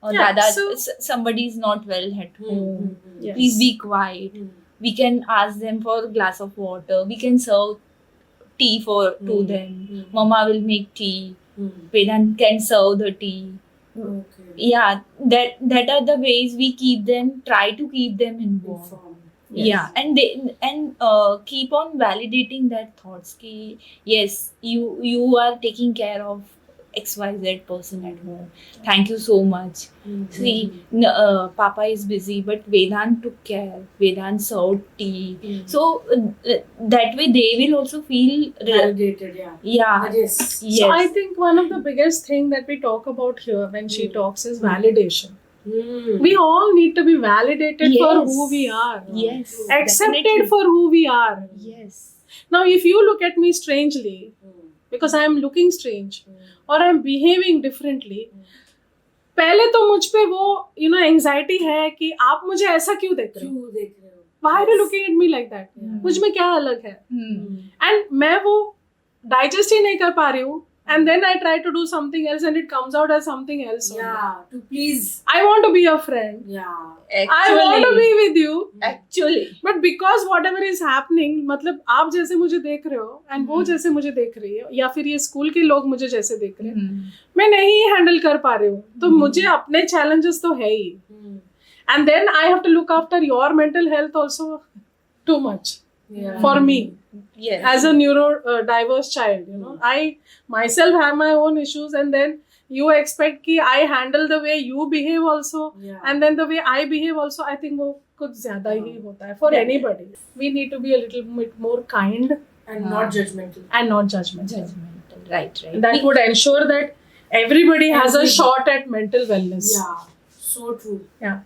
Or Yeah, Dada, so- somebody is not well at home. Yes. Please be quiet. We can ask them for a glass of water. We can serve tea to them. Mama will make tea. Vedant can serve the tea. Okay. Yeah, that are the ways we try to keep them involved. Yeah, and keep on validating their thoughts. Ki, yes, you are taking care of XYZ person at home. Thank you so much. See, Papa is busy, but Vedant took care. Vedant served tea. So that way they will also feel Validated, yeah. yeah. Yes. Yes. So I think one of the biggest thing that we talk about here when she talks is validation. We all need to be validated for Yes. who we are. Yes. Accepted definitely. for who we are. Yes. Now, if you look at me strangely, because I am looking strange or I am behaving differently, पहले तो मुझ पे वो anxiety है कि आप मुझे ऐसा क्यों देख रहे हो? क्यों देख रहे हो? Why are you looking at me like that? मुझ में क्या अलग है? And मैं वो डाइजेस्ट ही नहीं कर पा रही हूँ. And then I try to do something else and it comes out as something else. only. Yeah, to please. I want to be your friend. Yeah. I want to be with you. Actually. But because whatever is happening, मतलब आप जैसे मुझे देख रहे हो and वो जैसे मुझे देख रही है या फिर ये स्कूल के लोग मुझे जैसे देख रहे हैं, मैं नहीं हैंडल कर पा रही हूँ. तो मुझे अपने challenges तो है ही. And then I have to look after your mental health also too much for me. Yes. As a neurodiverse child, I myself have my own issues, and then you expect कि I handle the way you behave also, Yeah. and then the way I behave also. I think वो कुछ ज़्यादा ही होता है for anybody. We need to be a little bit more kind And not judgmental. and not judgmental. Judgmental. Right. That would ensure that everybody has a shot at mental wellness. Yeah. So true. Yeah.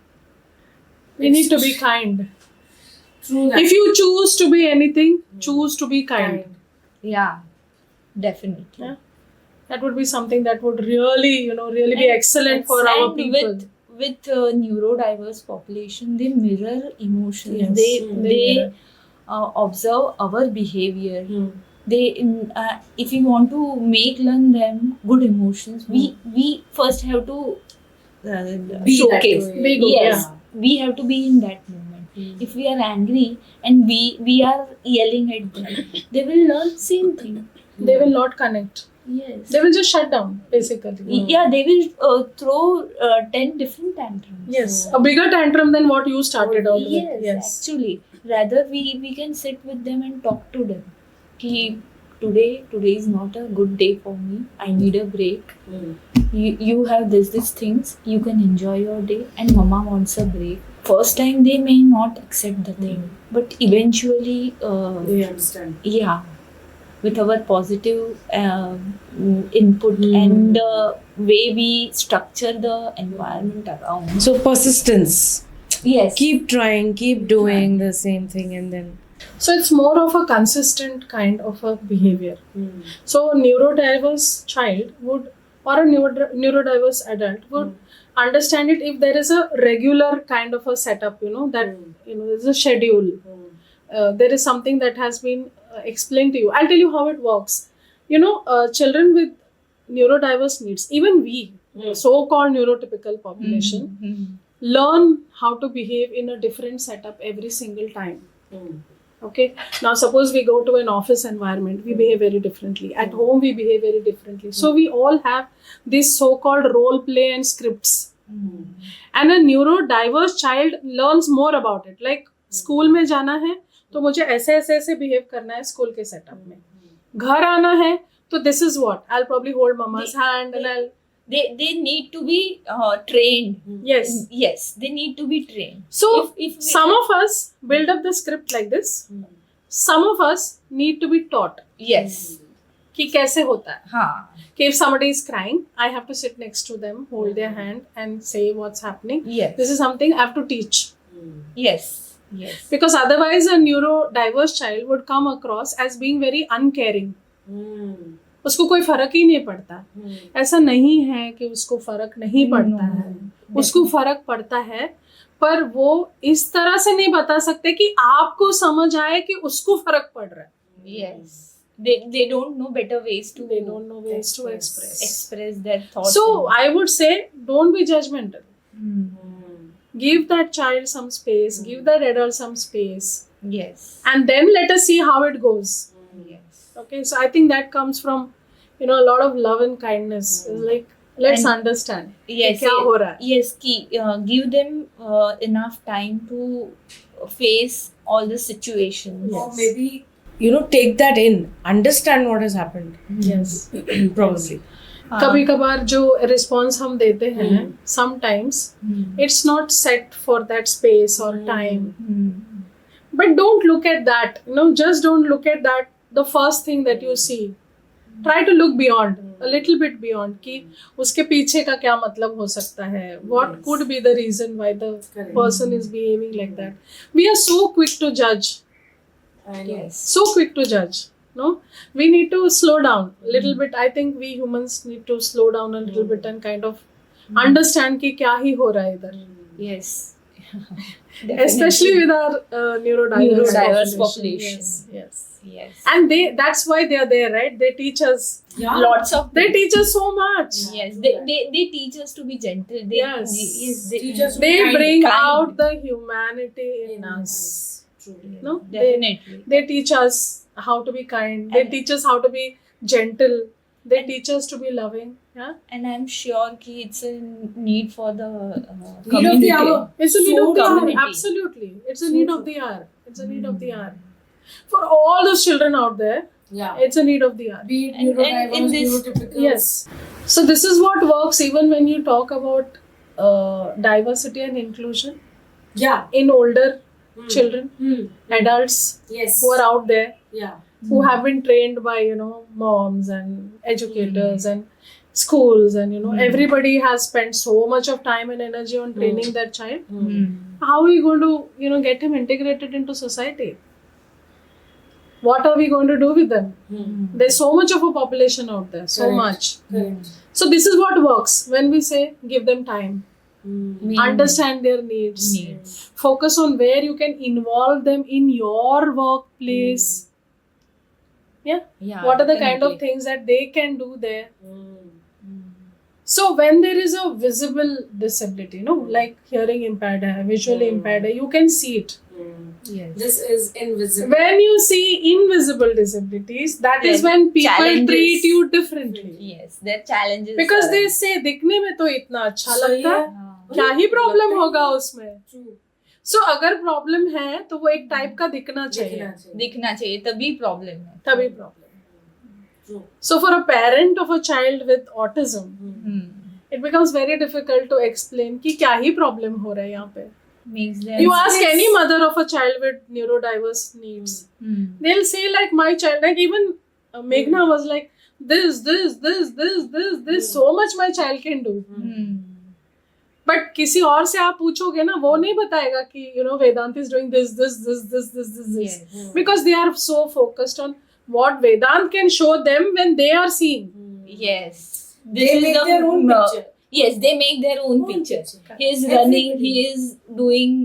We need to be kind. True that. If you choose to be anything, choose to be kind. Yeah. Definitely. Yeah. That would be something that would really, really be excellent for our And people. With neurodiverse population, they mirror emotions. Yes. They mirror. observe our behavior. They if we want to learn them good emotions, we first have to Be that showcase. way. Be good, Yes, we have to be in that moment. If we are angry and we are yelling at them, they will learn same thing. They will not connect. Yes. They will just shut down, basically. Yeah, they will throw 10 different tantrums. Yes, a bigger tantrum than what you started out with. Yes, actually, rather we can sit with them and talk to them. Ki today is not a good day for me. I need a break. You have this things. You can enjoy your day, and Mama wants a break. First time they may not accept the thing, but eventually, They understand. yeah, with our positive input and the way we structure the environment around. So persistence. Yes. Keep trying, keep doing the same thing, and then So it's more of a consistent kind of a behavior. So a neurodiverse child would, or a neurodiverse adult would understand it if there is a regular kind of a setup, that there's a schedule. There is something that has been explained to you. I'll tell you how it works. Children with neurodiverse needs, even we, so-called neurotypical population, learn how to behave in a different setup every single time. Okay, now suppose we go to an office environment, we behave very differently. At home, we behave very differently. So we all have this so-called role play and scripts. And a neurodiverse child learns more about it. Like school में जाना है तो मुझे ऐसे ऐसे ऐसे behave करना है स्कूल के सेटअप में. घर आना है तो this is what I'll probably hold mama's hand and I'll. They need to be trained. Yes. Yes, they need to be trained. So If we- some of us build up the script like this. Some of us need to be taught Yes. कि कैसे होता है. हाँ. कि if somebody is crying, I have to sit next to them, hold their hand and say what's happening. Yes. This is something I have to teach. Yes. Yes. Because otherwise a neurodiverse child would come across as being very uncaring. उसको कोई फर्क ही नहीं पड़ता. ऐसा नहीं है कि उसको फर्क नहीं पड़ता है. उसको फर्क पड़ता है, पर वो इस तरह से नहीं बता सकते कि आपको समझ आए कि उसको फर्क पड़ रहा है. Yes. They don't know better ways to They don't know ways to express their thoughts. So I would say, don't be judgmental. Give that child some space, give that adult some space, Yes. and then let us see how it goes. Yes. Okay, so I think that comes from a lot of love and kindness. It's like, let's And- understand Yes. क्या हो रहा है. Yes. Give them enough time to face all the situations. Or maybe take that in, understand what has happened. Yes. Probably. कभी कभार जो response हम देते हैं, sometimes it's not set for that space or time. But don't look at that. Just don't look at that. The first thing that you see. Try to look beyond, a little bit beyond. कि उसके पीछे का क्या मतलब हो सकता है. What could be the reason why the person is behaving like that. We are so quick to judge. Yes. So quick to judge. No, we need to slow down a little bit. I think we humans need to slow down a little bit and kind of understand कि क्या ही हो रहा है इधर. Yes. Especially with our neurodiverse population. Yes. Yes. And that's why they are there, right? They teach us. Lots of They teach us so much. Yes, they teach us to be gentle. Yes. They Teach us to They Kind. bring Kind. out the humanity in us. Truly. No, definitely. they teach us how to be kind. They And- teach us how to be gentle. They teach us to be loving. Yeah, And I'm sure ki it's a need for the Need of the community. hour. it's a need So of the hour. community. Absolutely, it's a So need true. of the hour. It's a need of the hour. For all those children out there, Yeah. it's a need of the hour. Be it And in neurodiverse, this- neurotypical. Yes. So this is what works even when you talk about diversity and inclusion Yeah. in older children, adults Yes. who are out there, Yeah. who have been trained by moms and educators and schools and everybody has spent so much of time and energy on training their child. How are you going to get him integrated into society? What are we going to do with them? There's so much of a population out there, so Correct. much. Correct. So this is what works when we say give them time, understand their needs, focus on where you can involve them in your workplace. Yeah. Yeah. What are the kind of definitely. things that they can do there? So when there is a visible disability, like hearing impaired hai, visually impaired hai, you can see it. Yes. This is invisible. When you see invisible disabilities, that is Then when people challenges. treat you differently. Yes, their challenges. Because they say दिखने में तो इतना अच्छा सही लगता है। है, क्या ही प्रॉब्लम होगा उसमें. True. सो अगर प्रॉब्लम है तो वो एक टाइप का दिखना चाहिए, दिखना चाहिए। दिखना चाहिए, तभी प्रॉब्लम है. तभी problem. True. So for a parent of a child with autism, Hmm. it becomes very difficult to explain कि क्या ही प्रॉब्लम हो रहा है यहाँ पे. Makes them. You ask any mother of a child with neurodiverse needs, Hmm. they'll say like my child, like even Meghna was like this, so much my child can do. Hmm. But किसी और से आप पूछोगे ना, वो नहीं बताएगा कि Vedant is doing this. Yes. Because they are so focused on what Vedant can show them when they are seeing. Yes. They This is make the- their own picture. Yes, they make their own picture. He is running, he is doing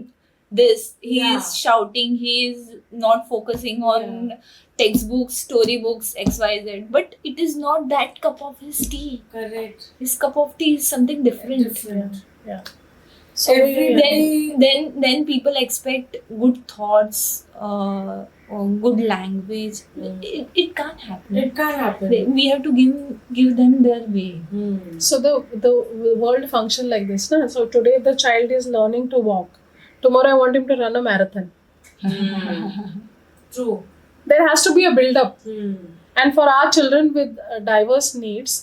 this, he Yeah. is shouting, he is not focusing on textbooks, storybooks, XYZ. But it is not that cup of his tea. Correct. His cup of tea is something different. Different. Yeah. So Then people expect good thoughts, or good language. It can't happen. It can't happen. We have to give them their way. So the world function like this, na? So today the child is learning to walk. Tomorrow I want him to run a marathon. True. There has to be a build up. Hmm. And for our children with diverse needs,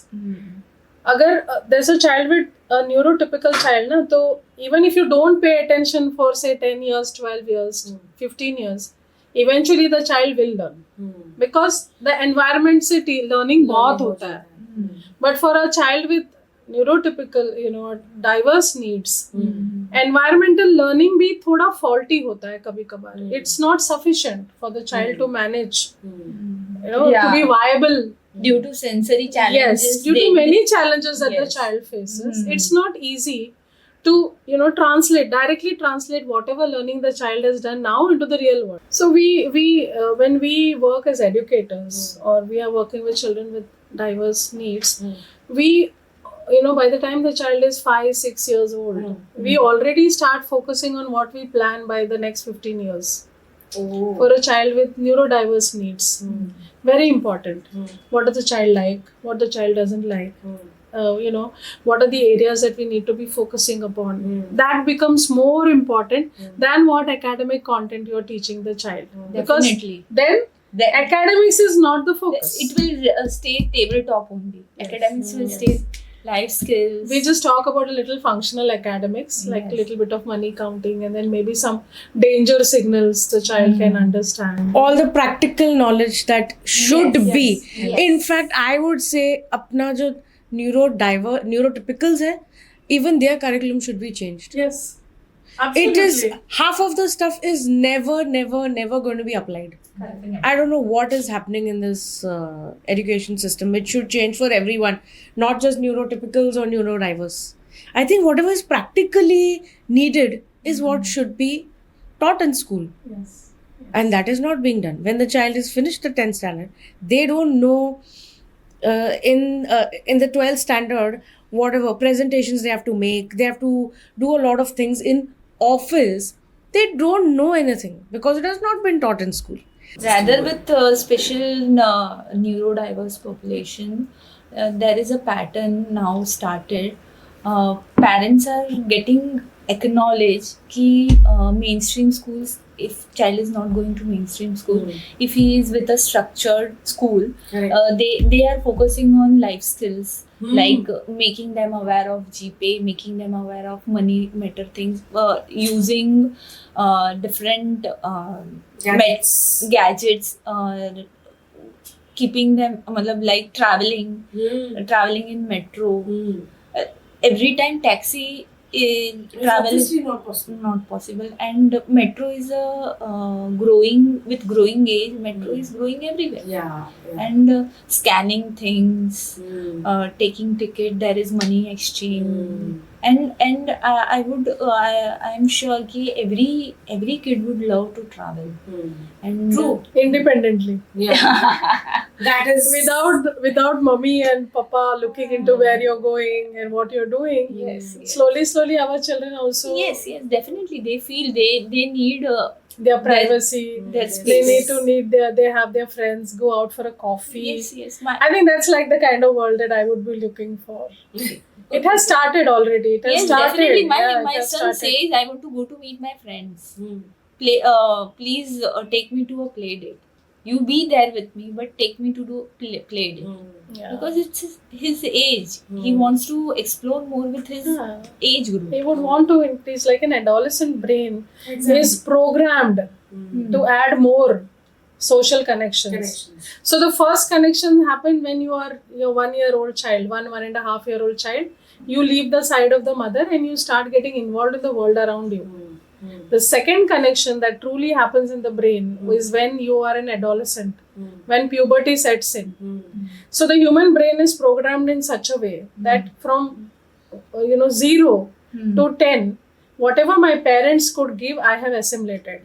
अगर there's a child with a neurotypical child ना, तो even if you don't pay attention for say 10 years, 12 years, 15 years, eventually the child will learn. Because the environment से learning बहुत होता है. But for a child with neurotypical, diverse needs, environmental learning भी थोड़ा faulty होता है कभी कभार. It's not sufficient for the child to manage, to Yeah. be viable. Due to sensory challenges. Yes, due to many challenges that the Yes. child faces, it's not easy to directly translate whatever learning the child has done now into the real world. So we when we work as educators or we are working with children with diverse needs, we by the time the child is 5-6 years old, we already start focusing on what we plan by the next 15 years. For a child with neurodiverse needs, very important. What does the child like? What the child doesn't like? What are the areas that we need to be focusing upon? That becomes more important than what academic content you are teaching the child. Because Definitely. then The academics is not the focus. It will stay tabletop only. Academics will stay life skills. We just talk about a little functional academics, like a Yes. little bit of money counting, and then maybe some danger signals the child can understand. All the practical knowledge that should Yes, be. yes. In fact, I would say अपना जो neurotypicals है, even their curriculum should be changed. Yes. It is half of the stuff is never going to be applied. I don't know what is happening in this education system. It should change for everyone, not just neurotypicals or neurodiverse. I think whatever is practically needed is what should be taught in school. Yes. And that is not being done. When the child is finished the 10th standard, they don't know in the 12th standard whatever presentations they have to make. They have to do a lot of things in office. They don't know anything because it has not been taught in school. Rather with special neurodiverse population, there is a pattern now started. Parents are getting acknowledged कि mainstream schools, if child is not going to mainstream school, if he is with a structured school, they are focusing on life skills, like making them aware of GPay, making them aware of money matter things, using different gadgets, keeping them like traveling in metro. Every time taxi travel is not possible, and metro is a growing age. Metro is growing everywhere. And scanning things, taking ticket, there is money exchange, and I am sure कि every kid would love to travel. And Independently. That is without mommy and papa looking into where you're going and what you're doing. Yes. Slowly our children also Yes, definitely. They feel they need their privacy. their They space. they have their friends go out for a coffee. Yes. I think that's like the kind of world that I would be looking for. It has started already. It has Yes, started. definitely. Yeah, it My has son started. says I want to go to meet my friends. Please take me to a play date. You be there with me, but take me to do play date. Yeah. Because it's his age. He wants to explore more with his Yeah. age group. He would want to increase, like an adolescent brain is programmed to add more social connections. So the first connection happen when you are your 1 year old child, 1.5 year old child. You leave the side of the mother and you start getting involved in the world around you. The second connection that truly happens in the brain is when you are an adolescent, when puberty sets in. So the human brain is programmed in such a way that from 0 to 10, whatever my parents could give, I have assimilated.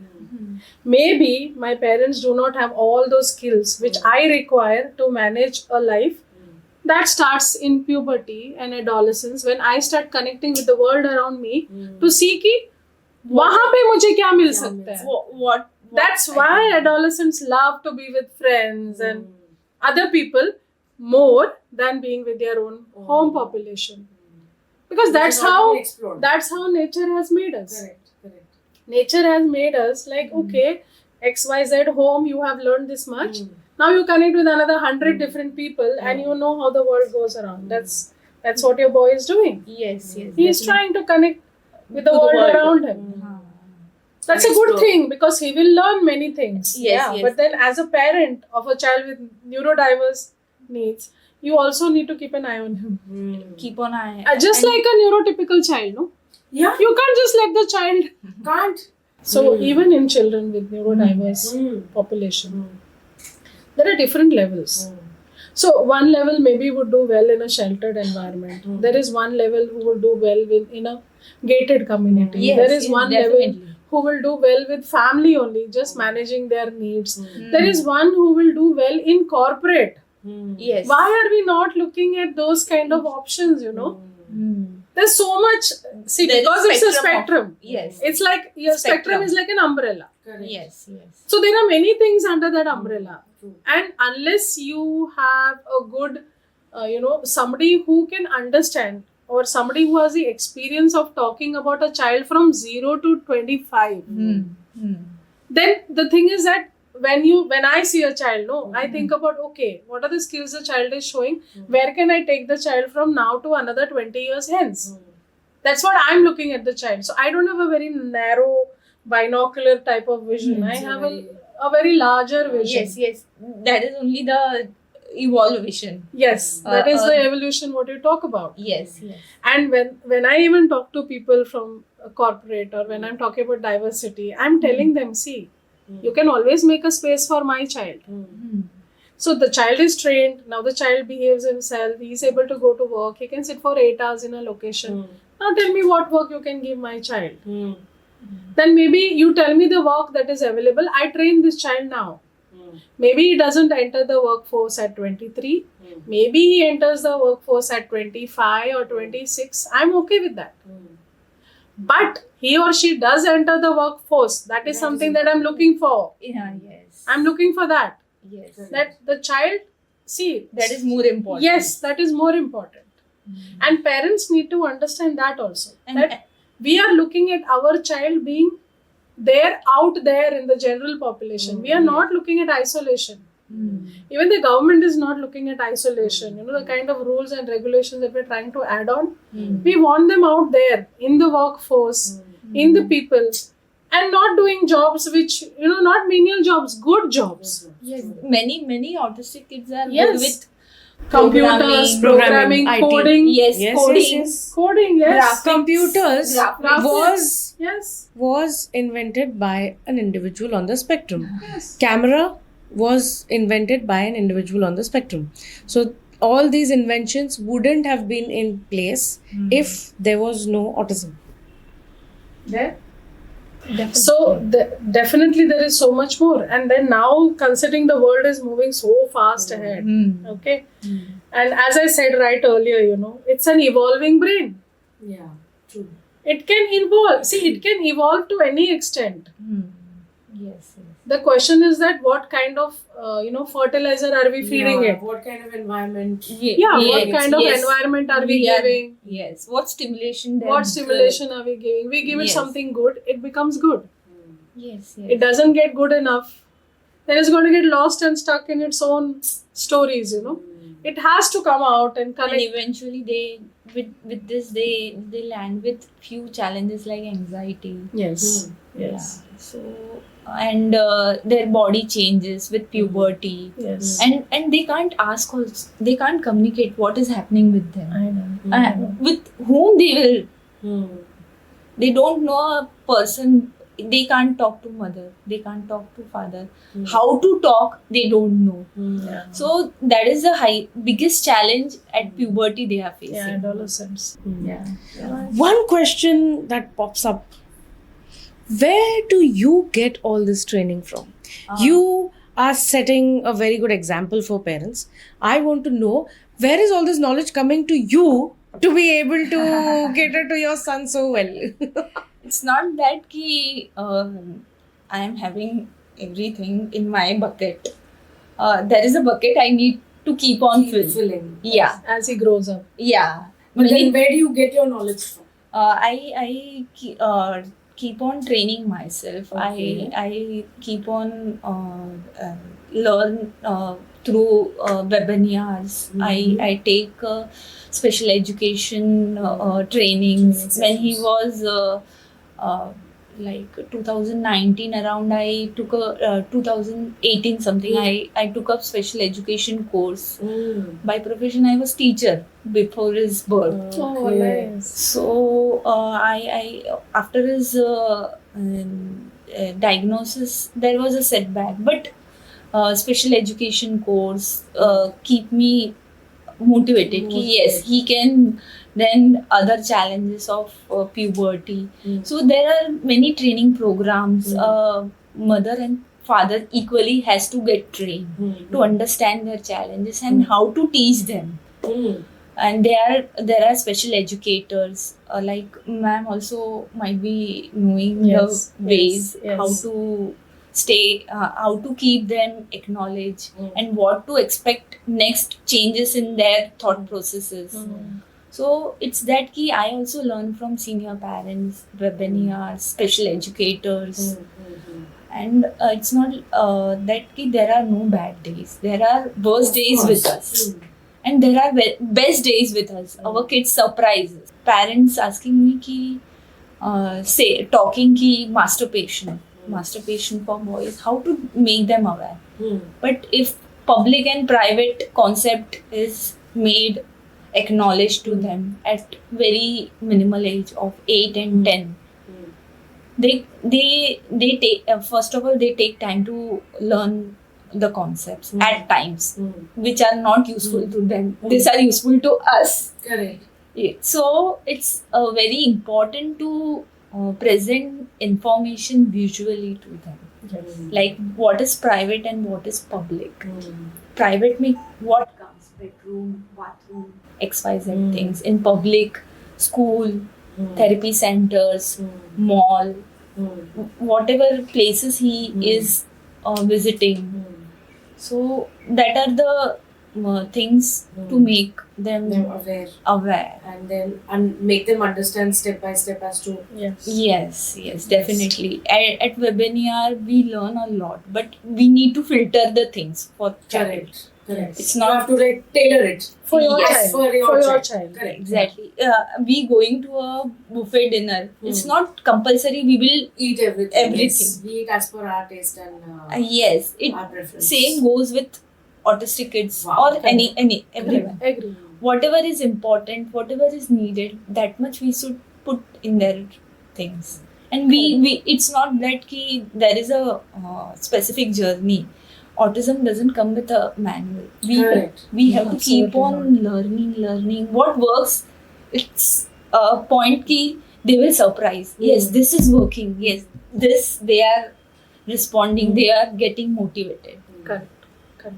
Maybe my parents do not have all those skills which I require to manage a life. That starts in puberty and adolescence when I start connecting with the world around me to see कि वहाँ पे मुझे क्या मिल सकता है. What That's why adolescents love to be with friends and other people more than being with their own home population. Because that's how nature has made us. Correct. Nature has made us like, okay, XYZ home, you have learned this much. Now you connect with another 100 different people and you know how the world goes around. That's what your boy is doing. Yes. He is trying to connect with the world around him. That's a good thing because he will learn many things. Yes. But then as a parent of a child with neurodiverse needs, you also need to keep an eye on him. Keep on eye. Just like a neurotypical child, no? Yeah. You can't just let the child. Can't. So even in children with neurodiverse population, there are different levels. So one level maybe would do well in a sheltered environment. There is one level who will do well in a gated community. Yes, there is yes, one definitely. level who will do well with family only, just managing their needs. There is one who will do well in corporate. Yes. Why are we not looking at those kind of options, There's so much, see, There is because it's a spectrum of- spectrum. Yes. It's like, your spectrum is like an umbrella. Correct. Yes. So there are many things under that umbrella. And unless you have a good, somebody who can understand or somebody who has the experience of talking about a child from 0 to 25, then the thing is that when I see a child, I think about, okay, what are the skills the child is showing? Where can I take the child from now to another 20 years hence? That's what I'm looking at the child. So I don't have a very narrow binocular type of vision. I have a very larger vision. Yes. That is only the evolution. Yes, that is the evolution what you talk about. Yes. And when I even talk to people from a corporate or when I'm talking about diversity, I'm telling them, see, you can always make a space for my child. So the child is trained, now the child behaves himself, he is able to go to work, he can sit for 8 hours in a location. Now tell me what work you can give my child. Then maybe you tell me the work that is available, I train this child now. Maybe he doesn't enter the workforce at 23. Maybe he enters the workforce at 25 or 26. I'm okay with that. But he or she does enter the workforce. That is something that I'm looking for. Yes. I'm looking for that. Yes. That the child, see. That is more important. Yes, that is more important. And parents need to understand that also. And- That we are looking at our child being there, out there in the general population. We are not looking at isolation. Even the government is not looking at isolation. The kind of rules and regulations that we're trying to add on. We want them out there in the workforce, in the people, and not doing jobs which, not menial jobs, good jobs. Yes. Many autistic kids are Yes. good with Computers, Programming, programming, IT. coding. Yes, coding. yes. Coding, yes. Graphics. Computers Graphics. was Yes. invented by an individual on the spectrum. Yes. Camera was invented by an individual on the spectrum. So all these inventions wouldn't have been in place if there was no autism. There. So definitely there is so much more, and then now considering the world is moving so fast ahead, okay, and as I said right earlier, it's an evolving brain. Yeah, true. It can evolve. See, it can evolve to any extent. Yes. The question is that what kind of fertilizer are we feeding Yeah, it? what kind of environment? What kind of environment are we giving? Yes. What stimulation? What stimulation are we giving? We give it Yes. something good, it becomes good. Yes. It doesn't get good enough, then it's going to get lost and stuck in its own stories. It has to come out and And connect. eventually, with this they land with few challenges like anxiety. Yes. Yeah. So and their body changes with puberty. Yes. And they can't ask also, they can't communicate what is happening with them. I know. With whom they will, Hmm. they don't know a person. They can't talk to mother, they can't talk to father. How to talk, they don't know. Yeah. So that is the biggest challenge at puberty they are facing. Yeah, adolescents. Yeah. One question that pops up: where do you get all this training from? You are setting a very good example for parents. I want to know, where is all this knowledge coming to you to be able to cater to your son so well? It's not that ki I am having everything in my bucket. There is a bucket I need to keep on Filling. Yeah, As he grows up. yeah. But then where do you get your knowledge from? I keep on training myself. Okay. I keep on learn through webinars. I take special education trainings. When he was like 2019 around, I took a 2018 something. I took up special education course. By profession, I was teacher before his birth. Oh, Okay. nice. So I after his diagnosis, there was a setback, but special education course keep me motivated. Ki yes, he can. Then other challenges of puberty. So there are many training programs. Mother and father equally has to get trained to understand their challenges and how to teach them. And there are special educators like ma'am also might be knowing Yes, the ways yes. how to stay, how to keep them acknowledged, and what to expect next changes in their thought processes. So it's that key I also learn from senior parents, webinars, special educators. And it's not that key there are no bad days. There are worst days with us. And there are best days with us. Our kids surprise us. Parents asking me ki, talking ki masturbation for boys, how to make them aware. But if public and private concept is made acknowledged to them at very minimal age of 8 and 10, they take first of all they take time to learn the concepts at times which are not useful to them. These are useful to us. Correct. Yeah. So it's very important to present information visually to them. Like what is private and what is public. Private means what comes, bedroom, bathroom, XYZ things. In public, school, therapy centers, mall, whatever places he is visiting. So that are the things to make them aware. And then make them understand step by step as to Yes. Yes, definitely. At webinar, we learn a lot, but we need to filter the things for correct. It's You not have to tailor it For your Yes, child. for your child. Correct. exactly. We going to a buffet dinner. It's not compulsory. We will Eat everything. Everything. Yes. We eat as per our taste and yes. It our preference. same goes with autistic kids Wow. or any everyone. Agree. Whatever is important, whatever is needed, that much we should put in their things. And we it's not that there is a specific journey. Autism doesn't come with a manual. Correct. We have to keep Absolutely on learning what works. It's a point key they will surprise. Yes, this is working. Yes, this, they are responding, they are getting motivated. Correct. Correct.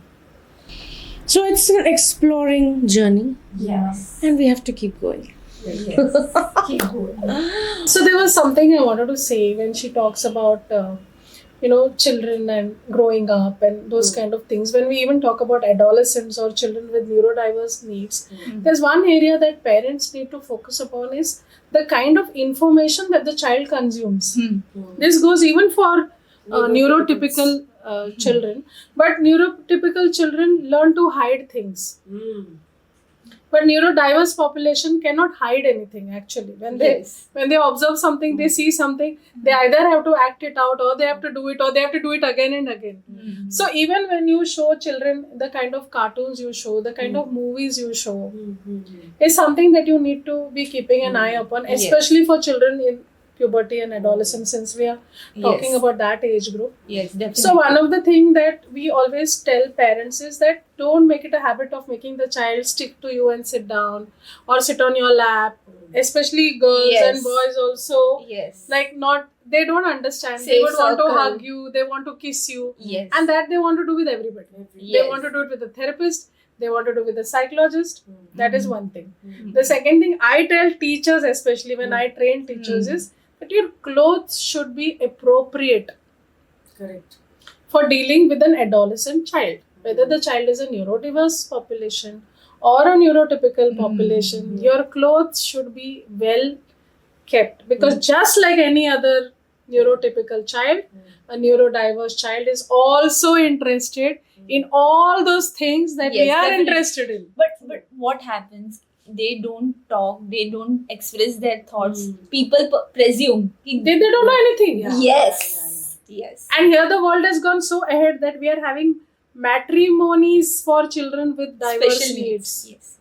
So it's an exploring journey, Yes. and we have to keep going. Yes. Keep going. So there was something I wanted to say when she talks about, children and growing up and those kind of things. When we even talk about adolescents or children with neurodiverse needs, there's one area that parents need to focus upon is the kind of information that the child consumes. Hmm. This goes even for neurotypical children, but neurotypical children learn to hide things. But neurodiverse population cannot hide anything actually. When they observe something, they see something, they either have to act it out or they have to do it or they have to do it again and again. So even when you show children the kind of cartoons you show, the kind of movies you show, is something that you need to be keeping an eye upon, especially for children in puberty and adolescence, since we are talking about that age group. Yes, definitely. So one of the things that we always tell parents is that don't make it a habit of making the child stick to you and sit down or sit on your lap, especially girls and boys also. Yes. They don't understand. They Safe would want to circle. hug you, they want to kiss you. Yes. And that they want to do with everybody. Yes. They want to do it with a therapist. They want to do with a psychologist. That is one thing. The second thing I tell teachers, especially when I train teachers, is that your clothes should be appropriate Correct. for dealing with an adolescent child. Whether the child is a neurodiverse population or a neurotypical population, your clothes should be well kept. Because just like any other neurotypical child, a neurodiverse child is also interested in all those things that we Yes, are definitely. interested in. But what happens? They don't talk. They don't express their thoughts. People presume. They don't know anything. Yeah. Yes. Yes. And here the world has gone so ahead that we are having matrimonies for children with diverse Special needs. Yes.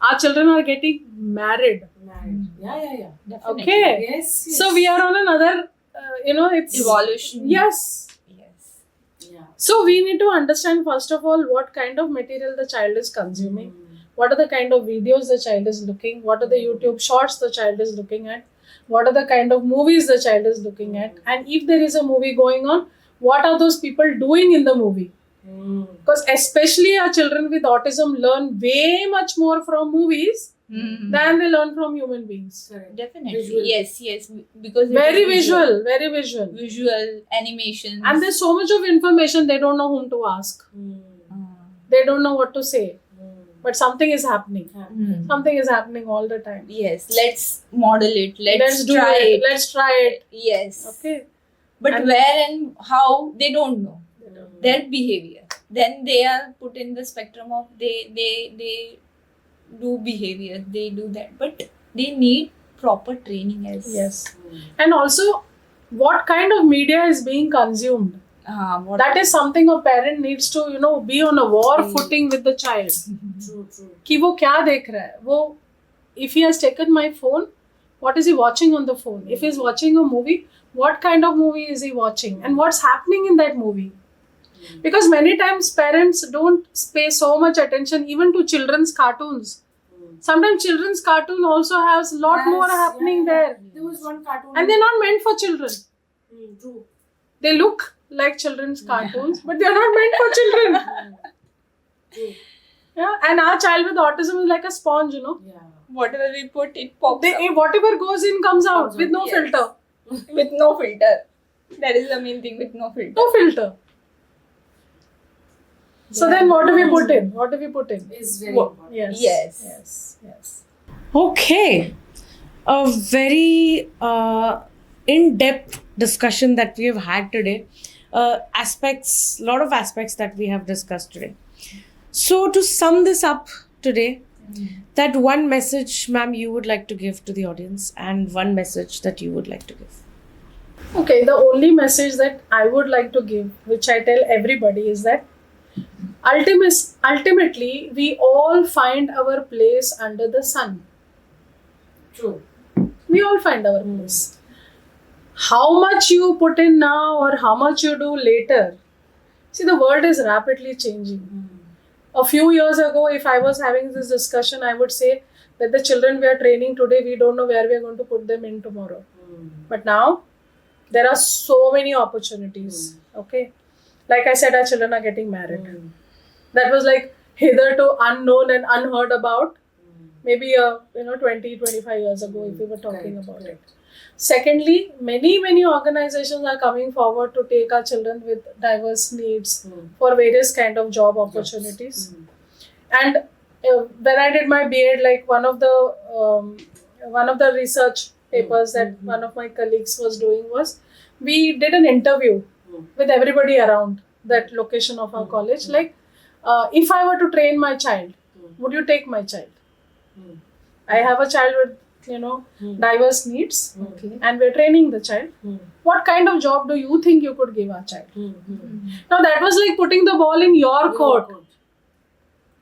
Our children are getting married. Married. Yeah. Definitely. Okay. Yes. So we are on another, it's Evolution. Yes. Yes. Yeah. So we need to understand first of all what kind of material the child is consuming. What are the kind of videos the child is looking? What are the YouTube shorts the child is looking at? What are the kind of movies the child is looking at? And if there is a movie going on, what are those people doing in the movie? Because especially our children with autism learn way much more from movies than they learn from human beings. Correct. Definitely. Visual. Yes. Because it Very is visual, very visual. Visual animation. And there's so much of information, they don't know whom to ask. They don't know what to say. But something is happening. Something is happening all the time. Yes. Let's model it. Let's do try it. it. Let's try it. Yes. Okay. But And- where and how, they don't know. Their behavior. Then they are put in the spectrum of they do behavior, they do that. But they need proper training as Yes. And also, what kind of media is being consumed? That is something a parent needs to, be on a war footing with the child. True. कि वो क्या देख रहा है? वो, if he has taken my phone, what is he watching on the phone? If he is watching a movie, what kind of movie is he watching? And what's happening in that movie? Because many times parents don't pay so much attention even to children's cartoons. Sometimes children's cartoon also has a lot more happening there. There was one cartoon. And they're not meant for children. True. They look like children's cartoons, but they're not meant for children. True. Yeah, and our child with autism is like a sponge, Yeah. whatever we put, it pops They, whatever goes in comes out Comes with out, no yes. filter. with no filter. That is the main thing, with no filter. No filter. So then what do we put in? What do we put in? Is very Wo- important. Yes. Okay. A very in-depth discussion that we have had today. Lot of aspects that we have discussed today. So to sum this up today, that one message, ma'am, you would like to give to the audience, and one message that you would like to give. Okay, the only message that I would like to give, which I tell everybody, is that ultimately we all find our place under the sun. True. We all find our place. How much you put in now or how much you do later. See, the world is rapidly changing. A few years ago, if I was having this discussion, I would say that the children we are training today, we don't know where we are going to put them in tomorrow. But now, There are so many opportunities. Okay, like I said, our children are getting married. That was like hitherto unknown and unheard about maybe 20-25 years ago, if we were talking about it. Secondly, many organizations are coming forward to take our children with diverse needs for various kind of job opportunities. And when I did my B.Ed, like one of the research papers that one of my colleagues was doing was, we did an interview with everybody around that location of our college, like if I were to train my child, would you take my child? I have a child with diverse needs, and we're training the child. What kind of job do you think you could give our child? Now that was like putting the ball in your court.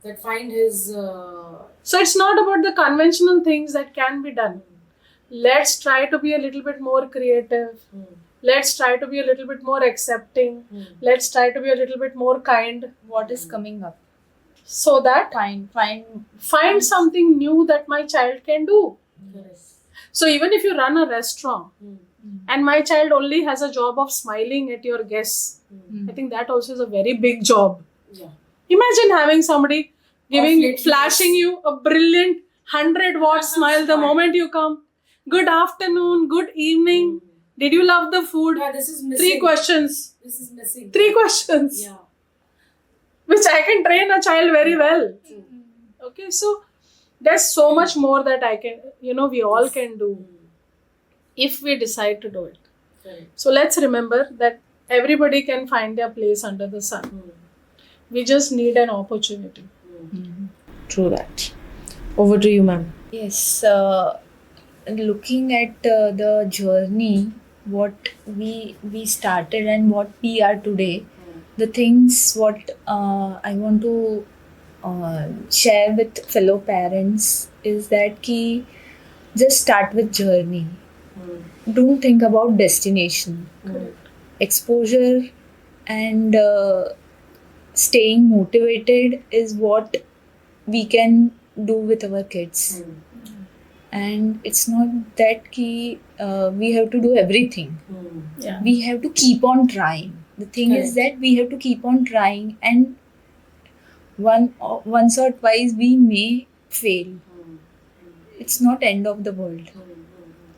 That find his. So it's not about the conventional things that can be done. Let's try to be a little bit more creative. Let's try to be a little bit more accepting. Let's try to be a little bit more kind. What is coming up? So that find something new that my child can do. Yes. So even if you run a restaurant and my child only has a job of smiling at your guests, I think that also is a very big job. Yeah. Imagine having somebody Literally. flashing you a brilliant 100-watt smile the moment you come. Good afternoon, good evening. Did you love the food? Yeah, this is missing. 3 questions. This is missing. 3 questions. Yeah. Which I can train a child very well. Okay, so there's so much more that we all can do if we decide to do it. Correct. So let's remember that everybody can find their place under the sun. We just need an opportunity. True that. Over to you, ma'am. Yes, looking at the journey, what we started and what we are today, the things what I want to share with fellow parents is that just start with journey. Don't think about destination. Exposure and staying motivated is what we can do with our kids. And it's not that we have to do everything. Yeah. We have to keep on trying. The thing is that we have to keep on trying, and once or twice we may fail. It's not end of the world.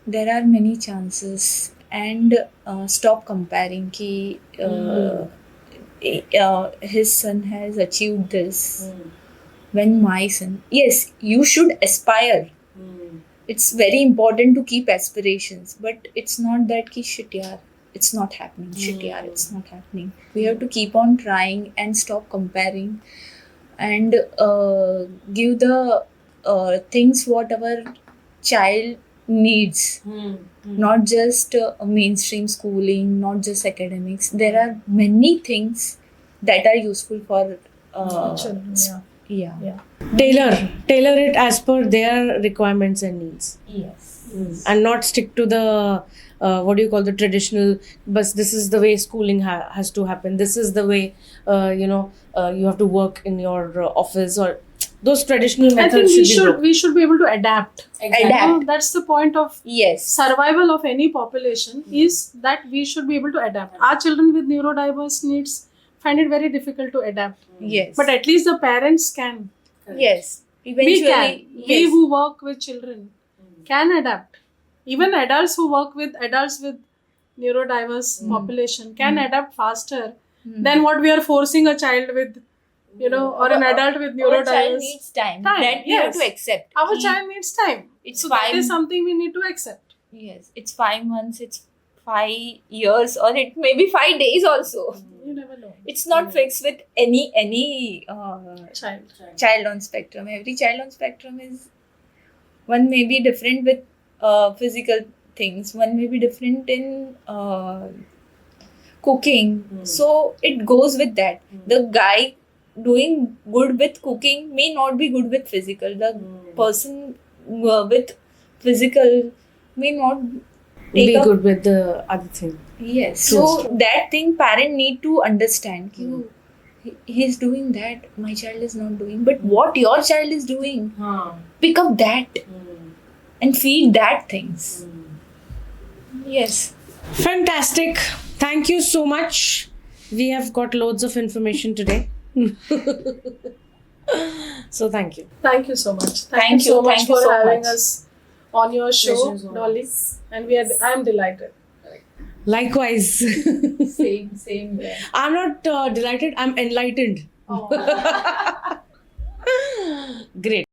There are many chances, and stop comparing his son has achieved this. When my son, yes, you should aspire. It's very important to keep aspirations, but it's not that shit yaar, it's not happening. Shit yaar, it's not happening. We have to keep on trying and stop comparing, and give the things what our child needs. Not just mainstream schooling, not just academics. There are many things that are useful for Children, yeah. Tailor it as per their requirements and needs. Yes. And not stick to the the traditional, but this is the way schooling has to happen, this is the way you have to work in your office, or those traditional I methods think we should be able to adapt. Adapt. That's the point of Yes. survival of any population, is that we should be able to adapt. Our children with neurodiverse needs find it very difficult to adapt, Yes. but at least the parents can. Yes. We Eventually, can. We yes. who work with children can adapt. Even adults who work with adults with neurodiverse population can adapt faster than what we are forcing a child with, or an adult with Our child neurodiverse. needs time. Time, That we have yes. to accept. Our child needs time. It's So that 5. is something we need to accept. Yes. It's 5 months. It's 5 years, or it may be 5 days also. You never know. It's not fixed with any Child. child on spectrum. Every child on spectrum is, one may be different with physical things, one may be different in cooking. So it goes with that. The guy doing good with cooking may not be good with physical. The person with physical may not be take up. good with the other thing. Yes. True. So that thing parent need to understand. He's doing that, my child is not doing. But what your child is doing, pick up that and feed that things. Yes. Fantastic. Thank you so much. We have got loads of information today. So thank you. Thank you so much. Thank you so you. much Thank you for so having much. us on your show, Pleasure's all Dolly. ours. And I'm delighted. Likewise. Same way. I'm not delighted, I'm enlightened. Oh. Great.